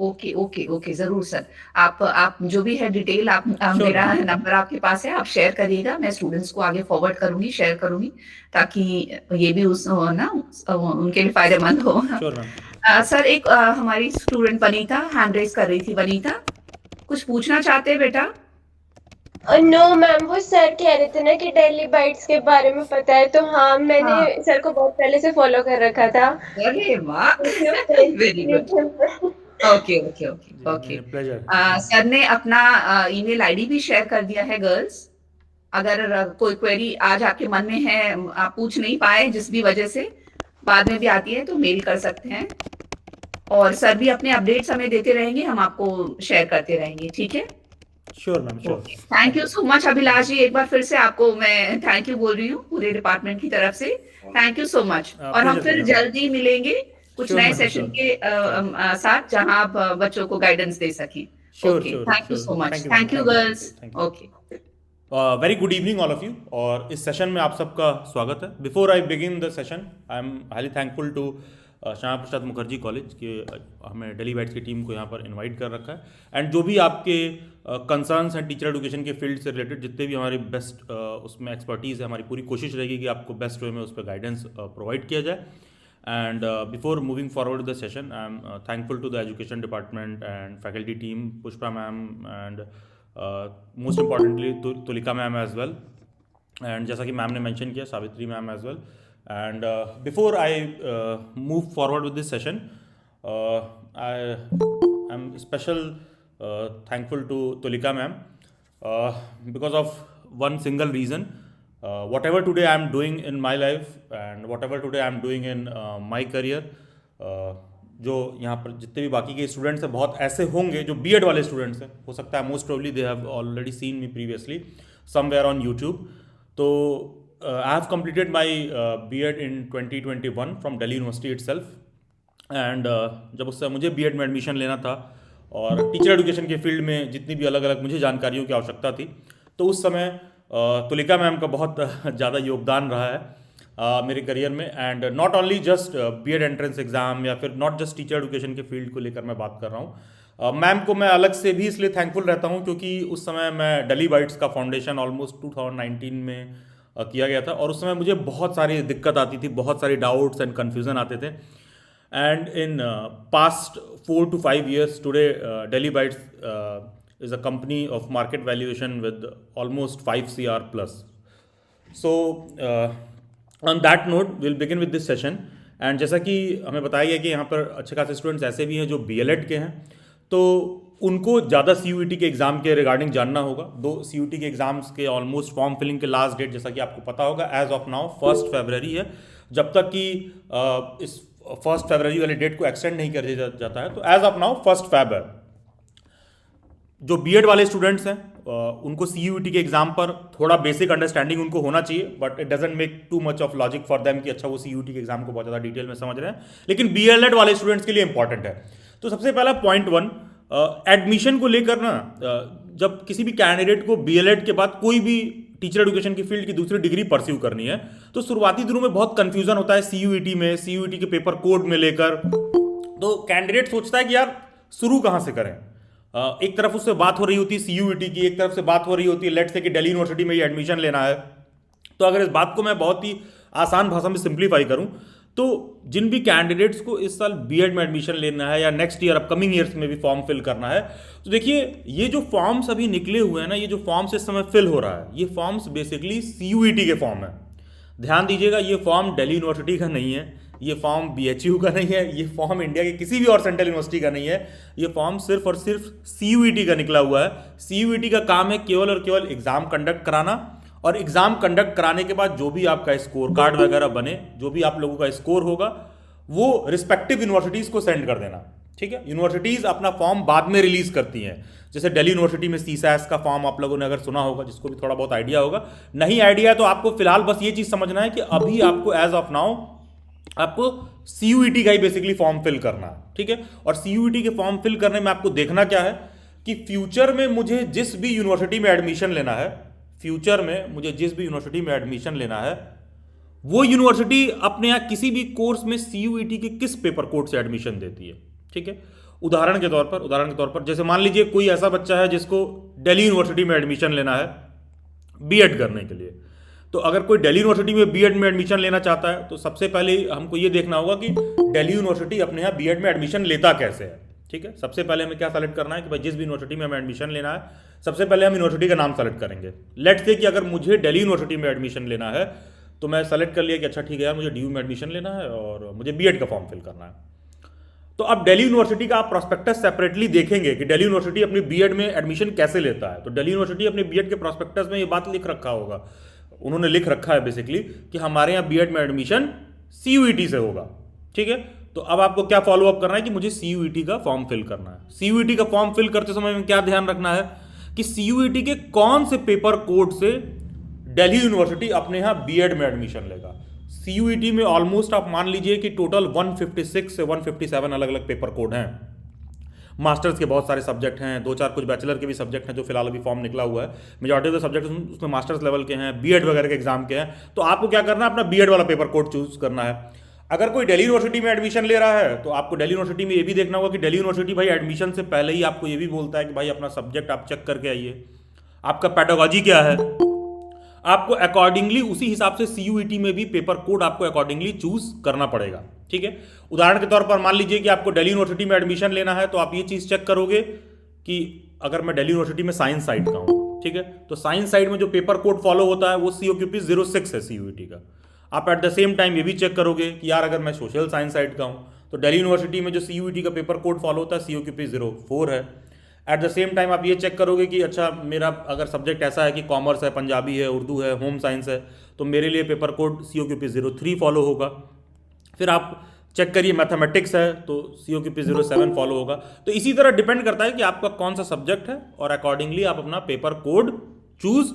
Okay okay okay, जरूर sir. आप जो भी है डिटेल, आप श्योर मेरा मैम। नंबर आपके पास है, आप शेयर करिएगा, मैं स्टूडेंट्स को आगे फॉरवर्ड करूंगी, शेयर करूंगी, ताकि ये भी उस ना उनके लिए फायदेमंद हो। Sure ma'am. सर, एक हमारी स्टूडेंट वनीता हैंड रेस कर रही थी। वनीता, कुछ पूछना चाहते हैं बेटा? नो मैम, वो सर कह रहे थे ना कि दिल्ली बाइट्स के बारे में पता है, तो हाँ मैंने हाँ। सर को बहुत पहले से फॉलो कर रखा था। अरे वाह! Very good. यूट्यूब पे। ओके ओके ओके जी ओके। मेरे प्लेजर। सर ने अपना ईमेल आईडी भी शेयर कर दिया है गर्ल्स। अगर कोई क्वेरी आज आपके मन में है, आप पूछ नहीं पाए जिस भी वजह से, बाद में भी आती है, तो मेल कर सकते हैं। और सर भी अपने अपडेट्स हमें देते रहेंगे, हम आपको शेयर करते रहेंगे, ठीक है? Sure ma'am sure. Okay, thank you so much Abhilash ji. एक बार फिर से आपको मैं थैंक यू बोल रही हूँ पूरे डिपार्टमेंट की तरफ से। थैंक यू सो मच, और हम प्लेजर फिर प्लेजर। जल्दी मिलेंगे कुछ श्योर नए मैम सेशन श्योर। के साथ, जहां आप बच्चों को गाइडेंस दे सकें। Sure okay, sure thank you so sure. Much, thank you ma'am, thank you thank you girls. Thank you. Okay. Very good evening all of you, और इस सेशन में आप सबका स्वागत है। Before I begin the session, I am highly thankful to Shyama Prasad Mukherjee college के हमें daily bytes की टीम को यहाँ पर इनवाइट कर रखा है। एंड जो भी आपके कंसर्न्स हैं टीचर एजुकेशन के फील्ड से रिलेटेड, जितने भी हमारी बेस्ट उसमें एक्सपर्टीज़ है, हमारी पूरी कोशिश रहेगी कि आपको बेस्ट वे में उस पर गाइडेंस प्रोवाइड किया जाए। And before moving forward the session, I'm thankful to the education department and faculty team, Pushpa ma'am, and most importantly Tulika ma'am as well. And जैसा कि मैम ने mention किया, Savitri ma'am as well. And before I move forward with this session, I am special thankful to Tulika ma'am because of one single reason. Whatever today I am doing in my life and whatever today I am doing in my career, जो यहाँ पर जितने भी बाकी के students हैं, बहुत ऐसे होंगे जो बीएड वाले स्टूडेंट्स हैं, हो सकता है most probably they have already seen me previously somewhere on YouTube. तो I have completed my BEd in 2021 from Delhi university itself. And जब उससे मुझे बीएड में एडमिशन लेना था और टीचर एजुकेशन के फील्ड में जितनी भी अलग अलग मुझे जानकारियों की आवश्यकता थी, तो उस समय तुलिका मैम का बहुत ज़्यादा योगदान रहा है मेरे करियर में। And not only just BEd entrance exam या फिर नॉट जस्ट टीचर एजुकेशन के फील्ड को लेकर मैं बात कर रहा हूँ। मैम को मैं अलग से भी इसलिए थैंकफुल रहता हूँ क्योंकि उस समय मैं डेली बाइट्स का फाउंडेशन ऑलमोस्ट 2019 में किया गया था, और उस समय मुझे बहुत सारी दिक्कत आती थी, बहुत सारी डाउट्स एंड कन्फ्यूज़न आते थे। And in past 4 to 5 years today, Delhi Bytes is a company of market valuation with almost 5 CR plus. So on that note we'll begin with this session. And जैसा कि हमें बताया गया कि यहाँ पर अच्छे खासे स्टूडेंट्स ऐसे भी हैं जो BLED के हैं, तो उनको ज़्यादा CUET के एग्ज़ाम के रिगार्डिंग जानना होगा। दो CUET के एग्ज़ाम्स के ऑलमोस्ट फॉर्म फिलिंग के लास्ट डेट, जैसा कि आपको पता होगा, एज ऑफ नाउ 1 फरवरी है। जब तक कि इस 1 फरवरी वाले डेट को एक्सटेंड नहीं कर दिया जाता है, तो एज ऑफ नाउ 1 फैब है। जो बीएड वाले स्टूडेंट्स हैं उनको CUET के एग्जाम पर थोड़ा बेसिक अंडरस्टैंडिंग उनको होना चाहिए, but it doesn't make too much of logic for them कि अच्छा वो CUET के एग्जाम को बहुत ज़्यादा डिटेल में समझ रहे हैं, लेकिन BLED वाले स्टूडेंट्स के लिए इंपॉर्टेंट है। तो सबसे पहला पॉइंट 1, एडमिशन को लेकर ना, जब किसी भी कैंडिडेट को BLED के बाद कोई भी टीचर एजुकेशन की फील्ड की दूसरी डिग्री परस्यू करनी है, तो शुरुआती दिनों में बहुत कंफ्यूजन होता है CUET में, CUET के पेपर कोड में लेकर। तो कैंडिडेट सोचता है कि यार शुरू कहाँ से करें। एक तरफ उससे बात हो रही होती है CUET की, एक तरफ से बात हो रही होती है लेट्स से कि दिल्ली यूनिवर्सिटी में ही एडमिशन लेना है। तो अगर इस बात को मैं बहुत ही आसान भाषा में सिंप्लीफाई करूं, तो जिन भी कैंडिडेट्स को इस साल बीएड में एडमिशन लेना है या नेक्स्ट ईयर अपकमिंग ईयर्स में भी फॉर्म फिल करना है, तो देखिए ये जो फॉर्म्स अभी निकले हुए हैं ना, ये जो फॉर्म्स इस समय फिल हो रहा है, ये फॉर्म्स बेसिकली CUET के फॉर्म है। ध्यान दीजिएगा, ये फॉर्म दिल्ली यूनिवर्सिटी का नहीं है, ये फॉर्म BHU का नहीं है, ये फॉर्म इंडिया के किसी भी और सेंट्रल यूनिवर्सिटी का नहीं है। ये फॉर्म सिर्फ और सिर्फ CUET का निकला हुआ है। CUET का काम है केवल और केवल एग्जाम कंडक्ट कराना, और एग्जाम कंडक्ट कराने के बाद जो भी आपका स्कोर कार्ड वगैरह बने, जो भी आप लोगों का स्कोर होगा, वो रिस्पेक्टिव यूनिवर्सिटीज को सेंड कर देना। ठीक है, यूनिवर्सिटीज अपना फॉर्म बाद में रिलीज करती हैं। जैसे दिल्ली यूनिवर्सिटी में CSAS का फॉर्म आप लोगों ने अगर सुना होगा, जिसको भी थोड़ा बहुत आइडिया होगा, नहीं आइडिया है तो आपको फिलहाल बस ये चीज समझना है कि अभी आपको एज ऑफ नाउ आपको CUET का ही बेसिकली फॉर्म फिल करना है। ठीक है, और CUET के फॉर्म फिल करने में आपको देखना क्या है कि फ्यूचर में मुझे जिस भी यूनिवर्सिटी में एडमिशन लेना है, फ्यूचर में मुझे जिस भी यूनिवर्सिटी में एडमिशन लेना है, वो यूनिवर्सिटी अपने यहाँ किसी भी कोर्स में CUET के किस पेपर कोड से एडमिशन देती है। ठीक है, उदाहरण के तौर पर जैसे मान लीजिए कोई ऐसा बच्चा है जिसको दिल्ली यूनिवर्सिटी में एडमिशन लेना है बीएड करने के लिए। तो अगर कोई दिल्ली यूनिवर्सिटी में बीएड में एडमिशन लेना चाहता है तो सबसे पहले हमको ये देखना होगा कि दिल्ली यूनिवर्सिटी अपने यहाँ बीएड में एडमिशन लेता कैसे है। ठीक है, सबसे पहले हमें क्या सेलेक्ट करना है कि भाई जिस भी यूनिवर्सिटी में हमें एडमिशन लेना है सबसे पहले हम यूनिवर्सिटी का नाम सेलेक्ट करेंगे। लेट्स से कि अगर मुझे दिल्ली यूनिवर्सिटी में एडमिशन लेना है तो मैं सेलेक्ट कर लिया कि अच्छा ठीक है यार मुझे डीयू में एडमिशन लेना है और मुझे बीएड का फॉर्म फिल करना है। तो अब दिल्ली यूनिवर्सिटी का आप प्रोस्पेक्टस सेपरेटली देखेंगे कि दिल्ली यूनिवर्सिटी अपनी बीएड में एडमिशन कैसे लेता है। तो दिल्ली यूनिवर्सिटी अपने बीएड के प्रोस्पेक्टस में ये बात लिख रखा होगा, उन्होंने लिख रखा है बेसिकली कि हमारे यहाँ बीएड में एडमिशन सीयूईटी से होगा। ठीक है, तो अब आपको क्या फॉलो अप करना है कि मुझे सीयूईटी का फॉर्म फिल करना है। सीयूईटी का फॉर्म फिल करते समय में क्या ध्यान रखना है कि सीयूईटी के कौन से पेपर कोड से दिल्ली यूनिवर्सिटी अपने यहाँ बीएड में एडमिशन लेगा। सीयूईटी में ऑलमोस्ट आप मान लीजिए कि टोटल 156 से 157 अलग अलग पेपर कोड हैं। मास्टर्स के बहुत सारे सब्जेक्ट हैं, दो चार कुछ बैचलर के भी सब्जेक्ट हैं जो फिलहाल अभी फॉर्म निकला हुआ है। मेजॉरिटी ऑफ द सब्जेक्ट उसमें मास्टर्स लेवल के हैं, बीएड वगैरह के एग्जाम के हैं। तो आपको क्या करना है, अपना बीएड वाला पेपर कोड चूज करना है। अगर कोई दिल्ली यूनिवर्सिटी में एडमिशन ले रहा है तो आपको दिल्ली यूनिवर्सिटी में ये भी देखना होगा कि दिल्ली यूनिवर्सिटी भाई एडमिशन से पहले ही आपको ये भी बोलता है कि भाई अपना सब्जेक्ट आप चेक करके आइए, आपका पेडागॉजी क्या है। आपको अकॉर्डिंगली उसी हिसाब से सीयूईटी में भी पेपर कोड आपको अकॉर्डिंगली चूज करना पड़ेगा। ठीक है, उदाहरण के तौर पर मान लीजिए कि आपको दिल्ली यूनिवर्सिटी में एडमिशन लेना है तो आप ये चीज चेक करोगे कि अगर मैं दिल्ली यूनिवर्सिटी में साइंस साइड का हूं, ठीक है, तो साइंस साइड में जो पेपर कोड फॉलो होता है वो COQP 06 है सीयूईटी का। आप एट द सेम टाइम ये भी चेक करोगे कि यार अगर मैं सोशल साइंस साइड का हूं तो दिल्ली यूनिवर्सिटी में जो सीयूईटी का पेपर कोड फॉलो होता है COQP 04 है। एट द सेम टाइम आप ये चेक करोगे कि अच्छा मेरा अगर सब्जेक्ट ऐसा है कि कॉमर्स है, पंजाबी है, उर्दू है, होम साइंस है, तो मेरे लिए पेपर कोड COQP 03 फॉलो होगा। फिर आप चेक करिए मैथमेटिक्स है तो COQP 07 फॉलो होगा। तो इसी तरह डिपेंड करता है कि आपका कौन सा सब्जेक्ट है और अकॉर्डिंगली आप अपना पेपर कोड चूज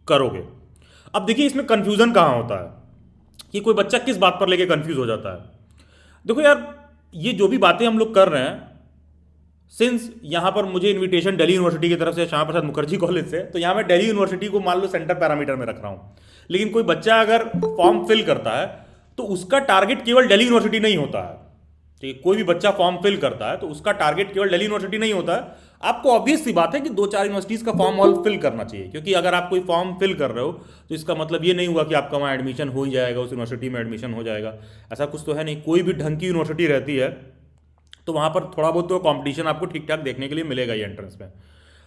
करोगे। अब देखिए इसमें कंफ्यूजन कहाँ होता है कि कोई बच्चा किस बात पर लेके कंफ्यूज हो जाता है। देखो यार ये जो भी बातें हम लोग कर रहे हैं, सिंस यहाँ पर मुझे इनविटेशन दिल्ली यूनिवर्सिटी की तरफ से श्यामा प्रसाद मुखर्जी कॉलेज से, तो यहाँ मैं दिल्ली यूनिवर्सिटी को मान लो सेंटर पैरामीटर में रख रहा हूँ। लेकिन कोई बच्चा अगर फॉर्म फिल करता है तो उसका टारगेट केवल दिल्ली यूनिवर्सिटी नहीं होता है। ठीक है, कोई भी बच्चा फॉर्म फिल करता है तो उसका टारगेट केवल दिल्ली यूनिवर्सिटी नहीं होता है। आपको ऑब्वियस सी बात है कि दो चार यूनिवर्सिटीज का फॉर्म ऑल फिल करना चाहिए, क्योंकि अगर आप कोई फॉर्म फिल कर रहे हो तो इसका मतलब ये नहीं हुआ कि आपका वहाँ एडमिशन हो ही जाएगा, उस यूनिवर्सिटी में एडमिशन हो जाएगा। ऐसा कुछ तो है नहीं। कोई भी ढंग की यूनिवर्सिटी रहती है तो वहाँ पर थोड़ा बहुत तो कंपटीशन आपको ठीक ठाक देखने के लिए मिलेगा ही एंट्रेंस में।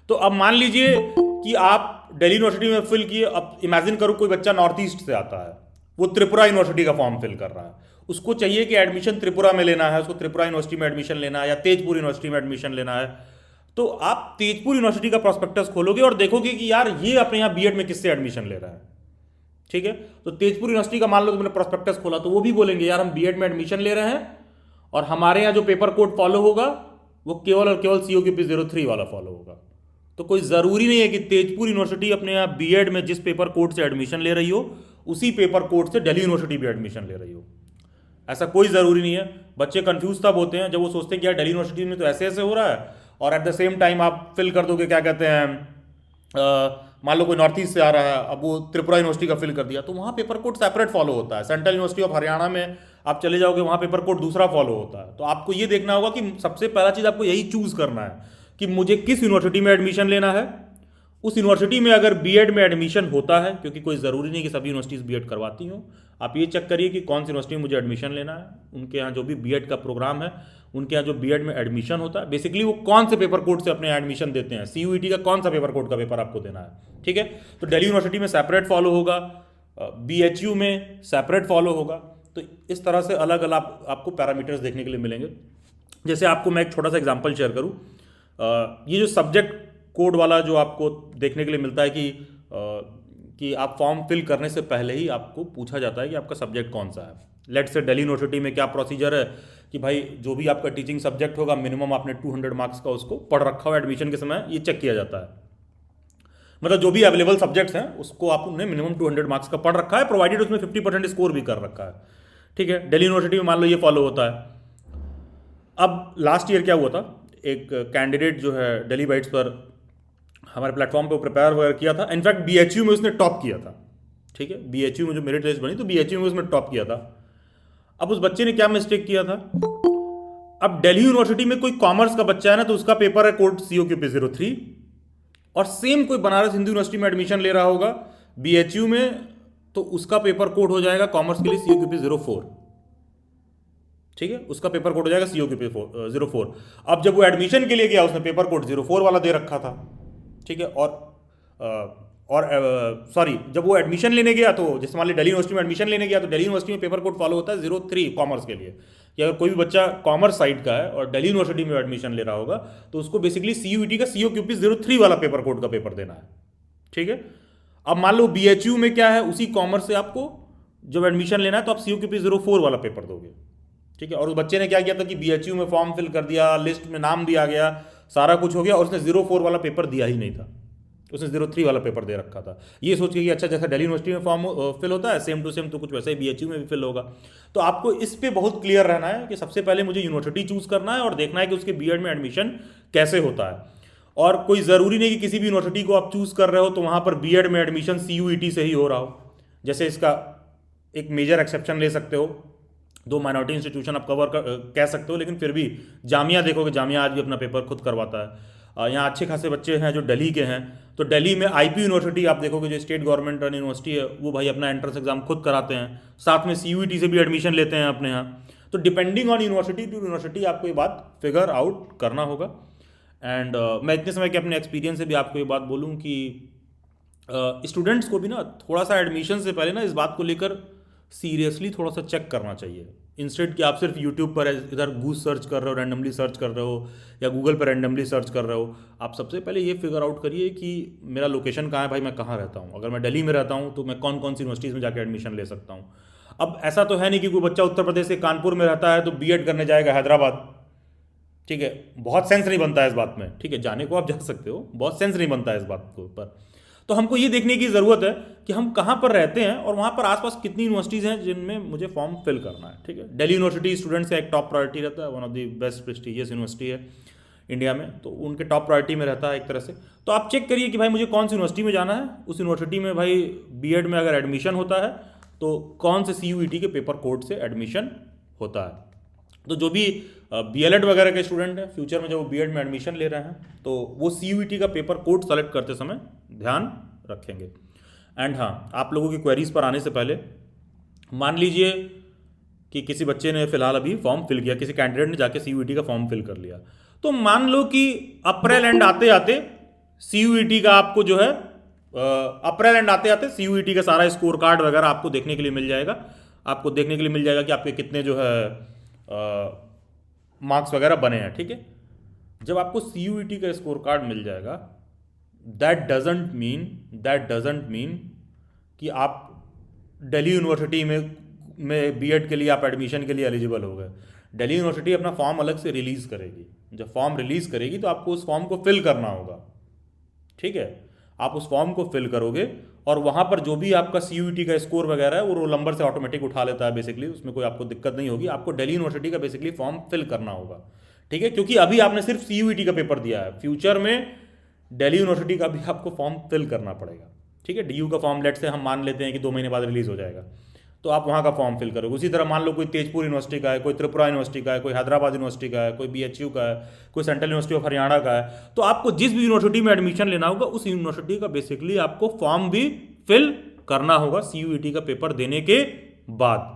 तो अब मान लीजिए कि आप दिल्ली यूनिवर्सिटी में फिल किए। अब इमेजिन करो कोई बच्चा नॉर्थ ईस्ट से आता है, वो त्रिपुरा यूनिवर्सिटी का फॉर्म फिल कर रहा है, उसको चाहिए कि एडमिशन त्रिपुरा में लेना है, उसको त्रिपुरा यूनिवर्सिटी में एडमिशन लेना है या तेजपुर यूनिवर्सिटी में एडमिशन लेना है। तो आप तेजपुर यूनिवर्सिटी का प्रोस्पेक्टस खोलोगे और देखोगे कि यार ये अपने यहाँ बीएड में किससे एडमिशन ले रहा है। ठीक है, तो तेजपुर यूनिवर्सिटी का मान लो तुमने प्रोस्पेक्टस खोला तो वो भी बोलेंगे यार हम बीएड में एडमिशन ले रहे हैं और हमारे यहाँ जो पेपर कोड फॉलो होगा वो केवल और केवल COQP 03 वाला फॉलो होगा। तो कोई ज़रूरी नहीं है कि तेजपुर यूनिवर्सिटी अपने यहाँ बीएड में जिस पेपर कोड से एडमिशन ले रही हो उसी पेपर कोड से दिल्ली यूनिवर्सिटी भी एडमिशन ले रही हो। ऐसा कोई ज़रूरी नहीं है। बच्चे कंफ्यूज तब होते हैं जब वो सोचते हैं कि यार दिल्ली यूनिवर्सिटी में तो ऐसे ऐसे हो रहा है और एट द सेम टाइम आप फिल कर दोगे क्या कहते हैं, मान लो कोई नॉर्थ ईस्ट से आ रहा है, अब वो त्रिपुरा यूनिवर्सिटी का फिल कर दिया तो वहाँ पेपर कोड सेपरेट फॉलो होता है। सेंट्रल यूनिवर्सिटी ऑफ हरियाणा में आप चले जाओगे वहाँ पेपर कोड दूसरा फॉलो होता है। तो आपको ये देखना होगा कि सबसे पहला चीज़ आपको यही चूज करना है कि मुझे किस यूनिवर्सिटी में एडमिशन लेना है। उस यूनिवर्सिटी में अगर बीएड में एडमिशन होता है, क्योंकि कोई ज़रूरी नहीं कि सभी यूनिवर्सिटीज़ बीएड करवाती हो, आप ये चेक करिए कि कौन सी यूनिवर्सिटी में मुझे एडमिशन लेना है। उनके यहाँ जो भी बीएड का प्रोग्राम है, उनके यहाँ जो बीएड में एडमिशन होता है, बेसिकली वो कौन से पेपर कोड से अपने एडमिशन देते हैं, सीयूईटी का कौन सा पेपर कोड का पेपर आपको देना है। ठीक है, तो दिल्ली यूनिवर्सिटी में सेपरेट फॉलो होगा, BHU में सेपरेट फॉलो होगा। तो इस तरह से अलग अलग आपको पैरामीटर्स देखने के लिए मिलेंगे। जैसे आपको मैं एक छोटा सा एग्जांपल शेयर करूँ, ये जो सब्जेक्ट कोड वाला जो आपको देखने के लिए मिलता है कि आप फॉर्म फिल करने से पहले ही आपको पूछा जाता है कि आपका सब्जेक्ट कौन सा है। लेट्स से दिल्ली यूनिवर्सिटी में क्या प्रोसीजर है कि भाई जो भी आपका टीचिंग सब्जेक्ट होगा मिनिमम आपने 200 मार्क्स का उसको पढ़ रखा हो एडमिशन के समय, ये चेक किया जाता है। मतलब जो भी अवेलेबल सब्जेक्ट्स हैं उसको आपने मिनिमम 200 मार्क्स का पढ़ रखा है, प्रोवाइडेड उसमें 50% स्कोर भी कर रखा है। ठीक है, दिल्ली यूनिवर्सिटी में मान लो ये फॉलो होता है। अब लास्ट ईयर क्या हुआ था, एक कैंडिडेट जो है दिल्ली बाइट्स पर हमारे प्लेटफॉर्म पे प्रिपेयर वगैरह किया था। इनफैक्ट BHU में उसने टॉप किया था। ठीक है, BHU में जो मेरिट लिस्ट बनी तो BHU में उसने टॉप किया था। अब उस बच्चे ने क्या मिस्टेक किया था, अब दिल्ली यूनिवर्सिटी में कोई कॉमर्स का बच्चा है ना, तो उसका पेपर है कोड COQP03, और सेम कोई बनारस हिंदू यूनिवर्सिटी में एडमिशन ले रहा होगा BHU में, तो उसका पेपर कोड हो जाएगा कॉमर्स के लिए COQP04। ठीक है, उसका पेपर कोड हो जाएगा COQP04। अब जब वो एडमिशन के लिए गया, उसने पेपर कोड 04 वाला दे रखा था। ठीक है, और सॉरी, जब वो एडमिशन लेने गया, तो जैसे मान लीजिए दिल्ली यूनिवर्सिटी में एडमिशन लेने गया, तो दिल्ली यूनिवर्सिटी में पेपर कोड फॉलो होता है 03 कॉमर्स के लिए, कि अगर कोई भी बच्चा कॉमर्स साइड का है और दिल्ली यूनिवर्सिटी में एडमिशन ले रहा होगा, तो उसको बेसिकली CUET का COQP03 वाला पेपर कोड का पेपर देना है। ठीक है, अब मान लो BHU में क्या है, उसी कॉमर्स से आपको जब एडमिशन लेना है तो आप COQP04 वाला पेपर दोगे। ठीक है, और उस बच्चे ने क्या किया था कि BHU में फॉर्म फिल कर दिया, लिस्ट में नाम भी आ गया, सारा कुछ हो गया, और उसने 04 वाला पेपर दिया ही नहीं था, उसने 03 वाला पेपर दे रखा था, ये सोच के कि अच्छा जैसा दिल्ली यूनिवर्सिटी में फॉर्म फिल होता है सेम टू सेम, तो कुछ वैसे ही BHU में भी फिल होगा। तो आपको इस पे बहुत क्लियर रहना है कि सबसे पहले मुझे यूनिवर्सिटी चूज करना है और देखना है कि उसके बीएड में एडमिशन कैसे होता है। और कोई ज़रूरी नहीं कि किसी भी यूनिवर्सिटी को आप चूज कर रहे हो तो वहाँ पर बीएड में एडमिशन CUET से ही हो रहा हो। जैसे इसका एक मेजर एक्सेप्शन ले सकते हो, 2 माइनॉरिटी इंस्टीट्यूशन आप कह सकते हो, लेकिन फिर भी जामिया देखोगे, जामिया आज भी अपना पेपर खुद करवाता है। यहाँ अच्छे खासे बच्चे हैं जो दिल्ली के हैं, तो दिल्ली में IP यूनिवर्सिटी आप देखोगे, जो स्टेट गवर्नमेंट रन यूनिवर्सिटी है, वो भाई अपना एंट्रेंस एग्जाम खुद कराते हैं, साथ में CUET से भी एडमिशन लेते हैं अपने यहाँ। तो depending on university to university आपको ये बात फिगर आउट करना होगा। एंड मैं इतने समय के अपने एक्सपीरियंस से भी आपको ये बात बोलूँ कि स्टूडेंट्स को भी ना थोड़ा सा एडमिशन से पहले ना इस बात को लेकर सीरियसली थोड़ा सा चेक करना चाहिए। इंस्टेड कि आप सिर्फ यूट्यूब पर इधर गूगल सर्च कर रहे हो, रैंडमली सर्च कर रहे हो, या गूगल पर रैंडमली सर्च कर रहे हो, आप सबसे पहले ये फिगर आउट करिए कि मेरा लोकेशन कहाँ है, भाई मैं कहाँ रहता हूँ। अगर मैं दिल्ली में रहता हूँ तो मैं कौन कौन सी यूनिवर्सिटीज़ में जाकर एडमिशन ले सकता हूँ। अब ऐसा तो है नहीं कि कोई बच्चा उत्तर प्रदेश के कानपुर में रहता है तो बीएड करने जाएगा हैदराबाद। ठीक है, बहुत सेंस नहीं बनता है इस बात में। ठीक है, जाने को आप जा सकते हो, बहुत सेंस नहीं बनता है इस बात के ऊपर। तो हमको ये देखने की ज़रूरत है कि हम कहाँ पर रहते हैं और वहाँ पर आसपास कितनी यूनिवर्सिटीज़ हैं जिनमें मुझे फॉर्म फिल करना है। ठीक है, दिल्ली यूनिवर्सिटी स्टूडेंट्स का एक टॉप प्रायोरिटी रहता है, one of the best prestigious university है इंडिया में, तो उनके टॉप प्रायोरिटी में रहता है एक तरह से। तो आप चेक करिए कि भाई मुझे कौन सी यूनिवर्सिटी में जाना है, उस यूनिवर्सिटी में भाई बीएड में अगर एडमिशन होता है तो कौन से CUET के पेपर कोड से एडमिशन होता है। तो जो भी BLED वगैरह के स्टूडेंट हैं, फ्यूचर में जब वो बीएड में एडमिशन ले रहे हैं तो वो CUET का पेपर कोड सेलेक्ट करते समय ध्यान रखेंगे। एंड हाँ, आप लोगों की क्वेरीज पर आने से पहले, मान लीजिए कि किसी बच्चे ने फिलहाल अभी फॉर्म फिल किया, किसी कैंडिडेट ने जाके CUET का फॉर्म फिल कर लिया, तो मान लो कि अप्रैल एंड आते आते CUET का आपको जो है अप्रैल एंड आते आते CUET का सारा स्कोर कार्ड वगैरह आपको देखने के लिए मिल जाएगा। आपको देखने के लिए मिल जाएगा कि आपके कितने जो है मार्क्स वगैरह बने हैं। ठीक है, जब आपको CUET का स्कोर कार्ड मिल जाएगा, दैट डजंट मीन कि आप दिल्ली यूनिवर्सिटी में बीएड के लिए आप एडमिशन के लिए एलिजिबल हो गए। दिल्ली यूनिवर्सिटी अपना फॉर्म अलग से रिलीज़ करेगी, जब फॉर्म रिलीज़ करेगी तो आपको उस फॉर्म को फिल करना होगा। ठीक है, आप उस फॉर्म को फिल करोगे और वहाँ पर जो भी आपका CUET का स्कोर वगैरह है वो रोल नंबर से ऑटोमेटिक उठा लेता है बेसिकली, उसमें कोई आपको दिक्कत नहीं होगी। आपको दिल्ली यूनिवर्सिटी का बेसिकली फॉर्म फिल करना होगा। ठीक है, क्योंकि अभी आपने सिर्फ CUET का पेपर दिया है, फ्यूचर में दिल्ली यूनिवर्सिटी का भी आपको फॉर्म फिल करना पड़ेगा। ठीक है, DU का फॉर्म लेट से हम मान लेते हैं कि 2 महीने बाद रिलीज़ हो जाएगा, तो आप वहाँ का फॉर्म फिल करोगे। उसी तरह मान लो कोई तेजपुर यूनिवर्सिटी का है, कोई त्रिपुरा यूनिवर्सिटी का है, कोई हैदराबाद यूनिवर्सिटी का है, कोई BHU का है, कोई सेंट्रल यूनिवर्सिटी ऑफ हरियाणा का है, तो आपको जिस भी यूनिवर्सिटी में एडमिशन लेना होगा उस यूनिवर्सिटी का बेसिकली आपको फॉर्म भी फिल करना होगा CUET का पेपर देने के बाद।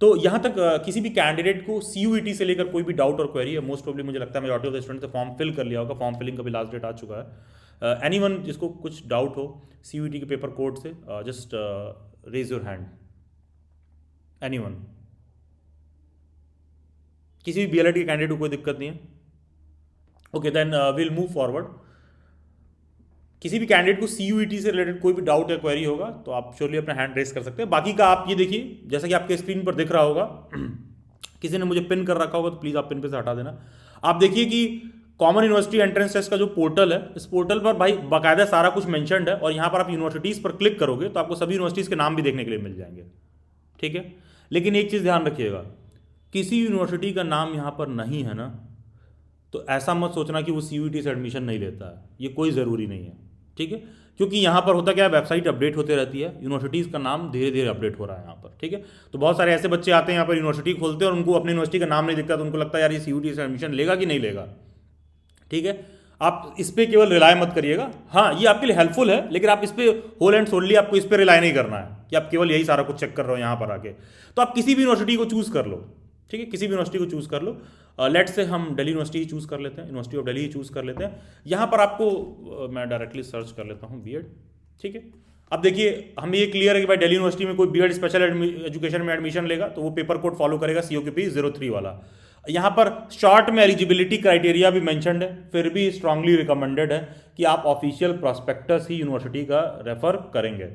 तो यहाँ तक किसी भी कैंडिडेट को CUET से लेकर कोई भी डाउट और क्वेरी है, मोस्ट प्रोबेबली मुझे लगता है मेजॉरिटी ऑफ द स्टूडेंट से फॉर्म फिल कर लिया होगा, फॉर्म फिलिंग का भी लास्ट डेट आ चुका है। एनीवन जिसको कुछ डाउट हो CUET के पेपर कोड से, just raise your hand. Anyone, किसी भी BLED के कैंडिडेट को कोई दिक्कत नहीं है? Okay, then will move forward. किसी भी कैंडिडेट को CUET से रिलेटेड कोई भी डाउट या क्वेरी होगा तो आप श्योरली अपना हैंड रेस कर सकते हैं। बाकी का आप ये देखिए, जैसा कि आपके स्क्रीन पर दिख रहा होगा, किसी ने मुझे पिन कर रखा होगा तो प्लीज़ आप पिन पे से हटा देना। आप देखिए कि कॉमन यूनिवर्सिटी एंट्रेंस टेस्ट का जो पोर्टल है, इस पोर्टल पर भाई बाकायदा सारा कुछ मेंशन्ड है, और यहाँ पर आप यूनिवर्सिटीज़ पर क्लिक करोगे तो आपको सभी यूनिवर्सिटीज़ के नाम भी देखने के लिए मिल जाएंगे। ठीक है, लेकिन एक चीज़ ध्यान रखिएगा, किसी यूनिवर्सिटी का नाम यहाँ पर नहीं है ना, तो ऐसा मत सोचना कि वो CUET से एडमिशन नहीं लेता है, ये कोई ज़रूरी नहीं है। ठीक है, क्योंकि यहाँ पर होता क्या है, वेबसाइट अपडेट होते रहती है, यूनिवर्सिटीज़ का नाम धीरे धीरे अपडेट हो रहा है यहाँ पर। ठीक है, तो बहुत सारे ऐसे बच्चे आते हैं यहाँ पर, यूनिवर्सिटी खोलते हैं और उनको अपनी यूनिवर्सिटी का नाम नहीं दिखता, तो उनको लगता है यार ये CUET से एडमिशन लेगा कि नहीं लेगा। ठीक है, आप इस पर केवल रिलाय मत करिएगा। हाँ, ये आपके लिए हेल्पफुल है, लेकिन आप इस पर होल एंड सोनली आपको इस पर रिलाय नहीं करना है कि आप केवल यही सारा कुछ चेक कर रहे हो यहाँ पर आके। तो आप किसी भी यूनिवर्सिटी को चूज़ कर लो। ठीक है, किसी भी यूनिवर्सिटी को चूज़ कर लो। लेट से हम दिल्ली यूनिवर्सिटी ही चूज़ कर लेते हैं, university of Delhi he choose कर लेते हैं। यहाँ पर आपको मैं डायरेक्टली सर्च कर लेता हूँ बीएड। ठीक है, अब देखिए हमें ये क्लियर है कि भाई दिल्ली यूनिवर्सिटी में कोई बीएड स्पेशल एजुकेशन में एडमिशन लेगा तो वो पेपर कोड फॉलो करेगा COQP 03 वाला। यहाँ पर शॉर्ट में एलिजिबिलिटी क्राइटेरिया भी मेंशन्ड है, फिर भी स्ट्रांगली रिकमेंडेड है कि आप ऑफिशियल प्रॉस्पेक्टस ही यूनिवर्सिटी का रेफर करेंगे।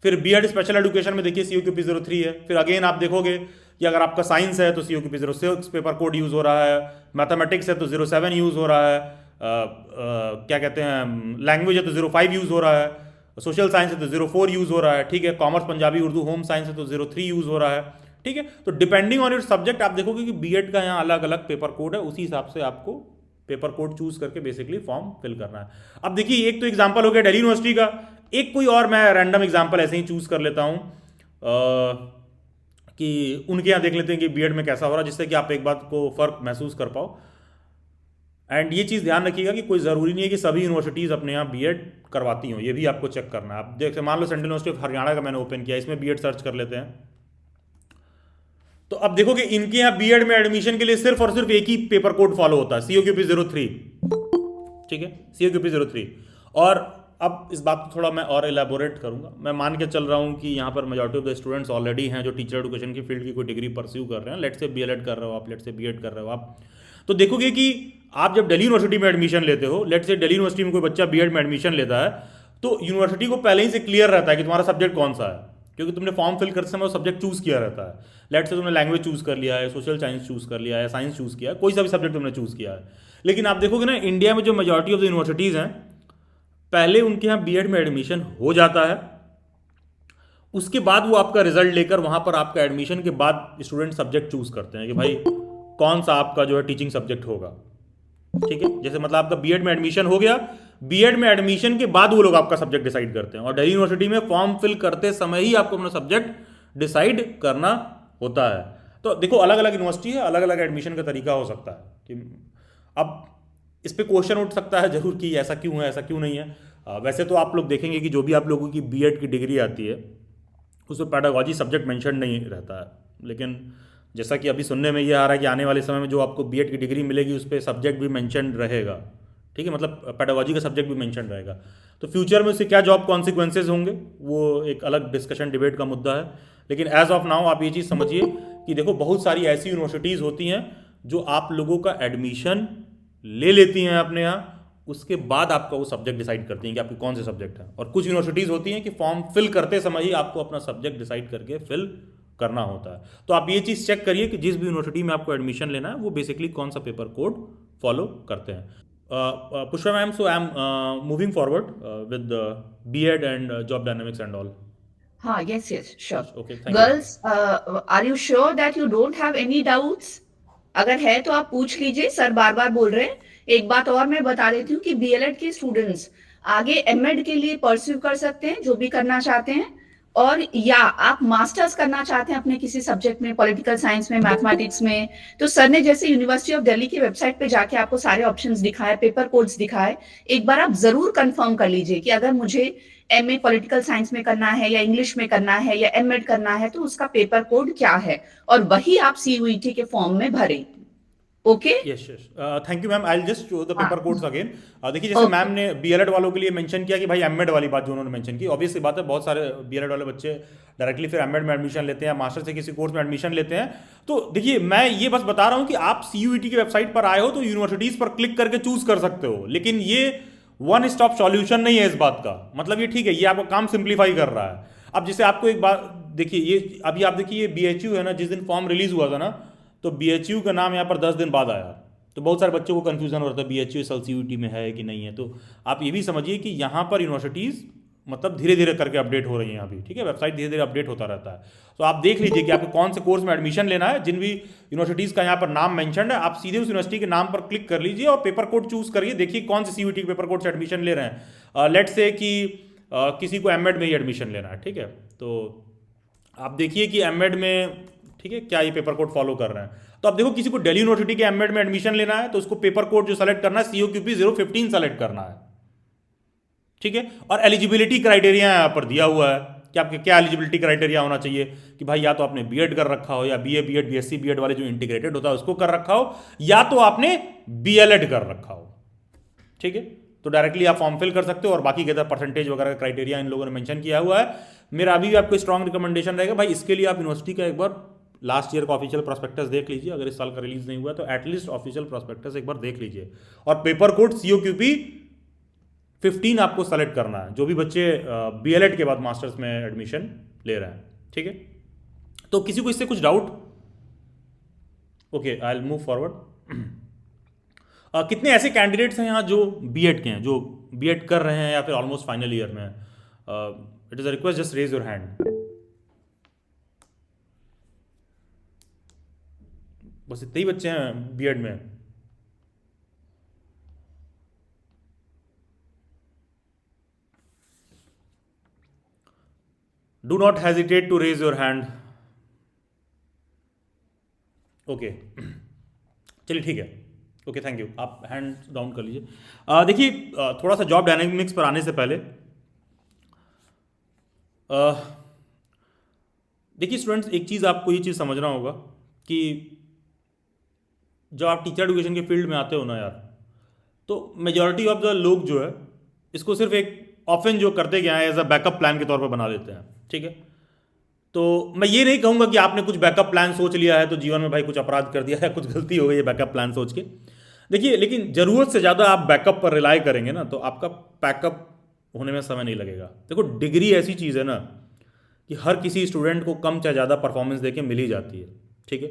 फिर बीएड स्पेशल एजुकेशन में देखिए COQP 03 है। फिर अगेन आप देखोगे कि अगर आपका साइंस है तो COQP 06 पेपर कोड यूज़ हो रहा है, मैथमेटिक्स है तो 07 यूज़ हो रहा है, क्या कहते हैं लैंग्वेज है तो 05 यूज़ हो रहा है, सोशल साइंस है तो 04 यूज़ हो रहा है। ठीक है, commerce Punjabi Urdu home science है तो 03 यूज़ हो रहा है। ठीक है, तो डिपेंडिंग ऑन योर सब्जेक्ट आप देखोगे कि बीएड का यहाँ अलग अलग पेपर कोड है, उसी हिसाब से आपको पेपर कोड चूज करके बेसिकली फॉर्म फिल करना है। अब देखिए एक तो एग्जांपल हो गया दिल्ली यूनिवर्सिटी का, एक कोई और मैं रैंडम एग्जांपल ऐसे ही चूज कर लेता हूँ कि उनके यहाँ देख लेते हैं कि बीएड में कैसा हो रहा है, जिससे कि आप एक बात को फर्क महसूस कर पाओ। एंड ये चीज़ ध्यान रखिएगा कि कोई ज़रूरी नहीं है कि सभी यूनिवर्सिटीज़ अपने यहाँ बीएड करवाती हों, ये भी आपको चेक करना है। आप देख मान लो सेंट्रल यूनिवर्सिटी ऑफ हरियाणा का मैंने ओपन किया, इसमें बीएड सर्च कर लेते हैं। तो अब देखोगे इनके यहाँ बीएड में एडमिशन के लिए सिर्फ और सिर्फ एक ही पेपर कोड फॉलो होता है, COQP 03। ठीक है, COQP 03। और अब इस बात को थोड़ा मैं और एलैबोरेट करूंगा। मैं मान के चल रहा हूँ कि यहाँ पर majority of the students already हैं जो टीचर एजुकेशन की फील्ड की कोई डिग्री परस्यू कर रहे हैं। लेट से BLED कर रहे हो आप, लेट से बीएड कर रहे हो आप, तो देखोगे कि आप जब दिल्ली यूनिवर्सिटी में एडमिशन लेते हो, लेट से दिल्ली यूनिवर्सिटी में कोई बच्चा बीएड में एडमिशन लेता है, तो यूनिवर्सिटी को पहले ही से क्लियर रहता है कि तुम्हारा सब्जेक्ट कौन सा है, क्योंकि तुमने फॉर्म फिल करते समय वो सब्जेक्ट चूज किया रहता है। लेट से तुमने लैंग्वेज चूज कर लिया है, सोशल साइंस चूज कर लिया है, साइंस चूज किया है, कोई सा भी सब्जेक्ट तुमने चूज किया है। लेकिन आप देखोगे ना, इंडिया में जो मेजॉरिटी ऑफ द यूनिवर्सिटीज़ हैं, पहले उनके यहाँ बीएड में एडमिशन हो जाता है, उसके बाद वो आपका रिजल्ट लेकर वहाँ पर आपका एडमिशन के बाद स्टूडेंट सब्जेक्ट चूज करते हैं कि भाई कौन सा आपका जो है टीचिंग सब्जेक्ट होगा। ठीक है, जैसे मतलब आपका बीएड में एडमिशन हो गया, बीएड में एडमिशन के बाद वो लोग आपका सब्जेक्ट डिसाइड करते हैं। और दिल्ली यूनिवर्सिटी में फॉर्म फिल करते समय ही आपको अपना सब्जेक्ट डिसाइड करना होता है। तो देखो अलग अलग यूनिवर्सिटी है, अलग अलग एडमिशन का तरीका हो सकता है कि अब इस पे क्वेश्चन उठ सकता है जरूर कि ऐसा क्यों है, ऐसा क्यों नहीं है। वैसे तो आप लोग देखेंगे कि जो भी आप लोगों की बीएड की डिग्री आती है उसमें पेडागॉजी सब्जेक्ट मेंशन नहीं रहता है, लेकिन जैसा कि अभी सुनने में ये आ रहा है कि आने वाले समय में जो आपको बीएड की डिग्री मिलेगी उस पर सब्जेक्ट भी मेंशन रहेगा। ठीक है, मतलब पेडागॉजी का सब्जेक्ट भी मेंशन रहेगा। तो फ्यूचर में उससे क्या जॉब कॉन्सिक्वेंसेज होंगे वो एक अलग डिस्कशन डिबेट का मुद्दा है। लेकिन एज ऑफ नाउ आप ये चीज़ समझिए कि देखो बहुत सारी ऐसी यूनिवर्सिटीज़ होती हैं जो आप लोगों का एडमिशन ले लेती हैं अपने यहाँ, उसके बाद आपका वो सब्जेक्ट डिसाइड करती हैं कि आपके कौन से सब्जेक्ट हैं। और कुछ यूनिवर्सिटीज़ होती हैं कि फॉर्म फिल करते समय ही आपको अपना सब्जेक्ट डिसाइड करके फिल करना होता है। तो आप ये चीज़ चेक करिए कि जिस भी यूनिवर्सिटी में आपको एडमिशन लेना है वो बेसिकली कौन सा पेपर कोड फॉलो करते हैं। Pushpa ma'am, so I am moving forward with BEd and job dynamics and all. हाँ, yes, sure. Okay, thank you. Girls, are you sure that you don't have any doubts? अगर है तो आप पूछ लीजिए, sir बार बार बोल रहे हैं। एक बात और मैं बता देती हूँ कि बीएलएड के स्टूडेंट्स आगे एमएड के लिए परस्यू कर सकते हैं, जो भी करना चाहते हैं, और या आप मास्टर्स करना चाहते हैं अपने किसी सब्जेक्ट में, पॉलिटिकल साइंस में, मैथमेटिक्स में, तो सर ने जैसे यूनिवर्सिटी ऑफ दिल्ली की वेबसाइट पे जाके आपको सारे ऑप्शंस दिखाए, पेपर कोड्स दिखाए, एक बार आप जरूर कंफर्म कर लीजिए कि अगर मुझे एमए पॉलिटिकल साइंस में करना है या इंग्लिश में करना है या एमएड करना है तो उसका पेपर कोड क्या है, और वही आप CUET के फॉर्म में भरें। Okay, yes yes, thank you ma'am. I will just show the paper codes again. देखिए जैसे मैम ने बीएलएड वालों के लिए मेंशन किया कि भाई एमएड वाली बात जो उन्होंने मेंशन की, ऑब्वियस सी बात है बहुत सारे बीएलएड वाले बच्चे डायरेक्टली फिर एमएड में एडमिशन लेते हैं, मास्टर से किसी कोर्स में एडमिशन लेते हैं। तो देखिए मैं ये बस बता रहा हूँ कि आप CUET की वेबसाइट पर आए हो तो यूनिवर्सिटीज़ पर क्लिक करके चूज कर सकते हो, लेकिन ये वन स्टॉप सॉल्यूशन नहीं है इस बात का। मतलब ये ठीक है, ये आपका काम सिंप्लीफाई कर रहा है। अब जैसे आपको एक बात देखिए, ये अभी आप देखिए ये BHU है ना, जिस दिन फॉर्म रिलीज हुआ था ना, तो BHU का नाम यहाँ पर 10 दिन बाद आया, तो बहुत सारे बच्चों को कंफ्यूजन हो रहा था BHU CUET में है कि नहीं है। तो आप ये भी समझिए कि यहाँ पर यूनिवर्सिटीज़ मतलब धीरे धीरे करके अपडेट हो रही हैं अभी। ठीक है, वेबसाइट धीरे धीरे अपडेट होता रहता है। तो आप देख लीजिए कि आपको कौन से कोर्स में एडमिशन लेना है। जिन भी यूनिवर्सिटीज़ का यहाँ पर नाम मेंशन है, आप सीधे उस यूनिवर्सिटी के नाम पर क्लिक कर लीजिए और पेपर कोड चूज करिए। देखिए कौन से CUET के पेपर कोड से एडमिशन ले रहे हैं। लेट्स से कि किसी को एमएड में ही एडमिशन लेना है, ठीक है, तो आप देखिए कि एमएड में, ठीक है, क्या ये पेपर कोड फॉलो कर रहे हैं। तो आप देखो किसी को दिल्ली यूनिवर्सिटी के एमएड में एडमिशन लेना है तो उसको पेपर कोड जो सेलेक्ट करना है COQP 015 सेलेक्ट करना है, ठीक है। और एलिजिबिलिटी क्राइटेरिया यहाँ पर दिया हुआ है कि आपके क्या एलिजिबिलिटी क्राइटेरिया होना चाहिए कि भाई या तो आपने बीएड कर रखा हो, या BA BEd BSc BEd वाले जो इंटीग्रेटेड होता है उसको कर रखा हो, या तो आपने BLEd कर रखा हो, ठीक है। तो डायरेक्टली आप फॉर्म फिल कर सकते हो और बाकी के इधर परसेंटेज वगैरह का क्राइटेरिया इन लोगों ने मेंशन किया हुआ है। मेरा अभी भी आपको स्ट्रॉन्ग रिकमेंडेशन रहेगा भाई, इसके लिए आप यूनिवर्सिटी का एक बार लास्ट ईयर का ऑफिशियल प्रोस्पेक्टस देख लीजिए, अगर इस साल का रिलीज नहीं हुआ है तो एटलीस्ट ऑफिशियल प्रोस्पेक्टस एक बार देख लीजिए। और पेपर कोड COQP 15 आपको सेलेक्ट करना है, जो भी बच्चे BLEd के बाद मास्टर्स में एडमिशन ले रहे हैं, ठीक है। तो किसी को इससे कुछ doubt? Okay, I will move forward. कितने ऐसे कैंडिडेट्स हैं यहाँ जो BEd के हैं, जो BEd कर रहे हैं या फिर ऑलमोस्ट फाइनल ईयर में? It is a request, just raise your hand. बस इतने ही बच्चे हैं BEd में। Do not hesitate to raise your hand. Okay, चलिए ठीक है, ओके, थैंक यू। आप हैंड डाउन कर लीजिए। देखिए, थोड़ा सा जॉब डायनेमिक्स पर आने से पहले देखिए स्टूडेंट्स, एक चीज़ आपको ये चीज़ समझना होगा कि जब आप टीचर एजुकेशन के फील्ड में आते हो ना यार, तो मेजॉरिटी ऑफ द लोग जो है इसको सिर्फ एक ऑप्शन जो करते गए हैं एज अ बैकअप प्लान के तौर पर बना लेते हैं, ठीक है। तो मैं ये नहीं कहूँगा कि आपने कुछ बैकअप प्लान सोच लिया है तो जीवन में भाई कुछ अपराध कर दिया है, कुछ गलती हो गई है बैकअप प्लान सोच के। देखिए, लेकिन ज़रूरत से ज़्यादा आप बैकअप पर रिलाई करेंगे ना तो आपका पैकअप होने में समय नहीं लगेगा। देखो, डिग्री ऐसी चीज़ है ना कि हर किसी स्टूडेंट को कम चाहे ज़्यादा परफॉर्मेंस देके मिल ही जाती है, ठीक है।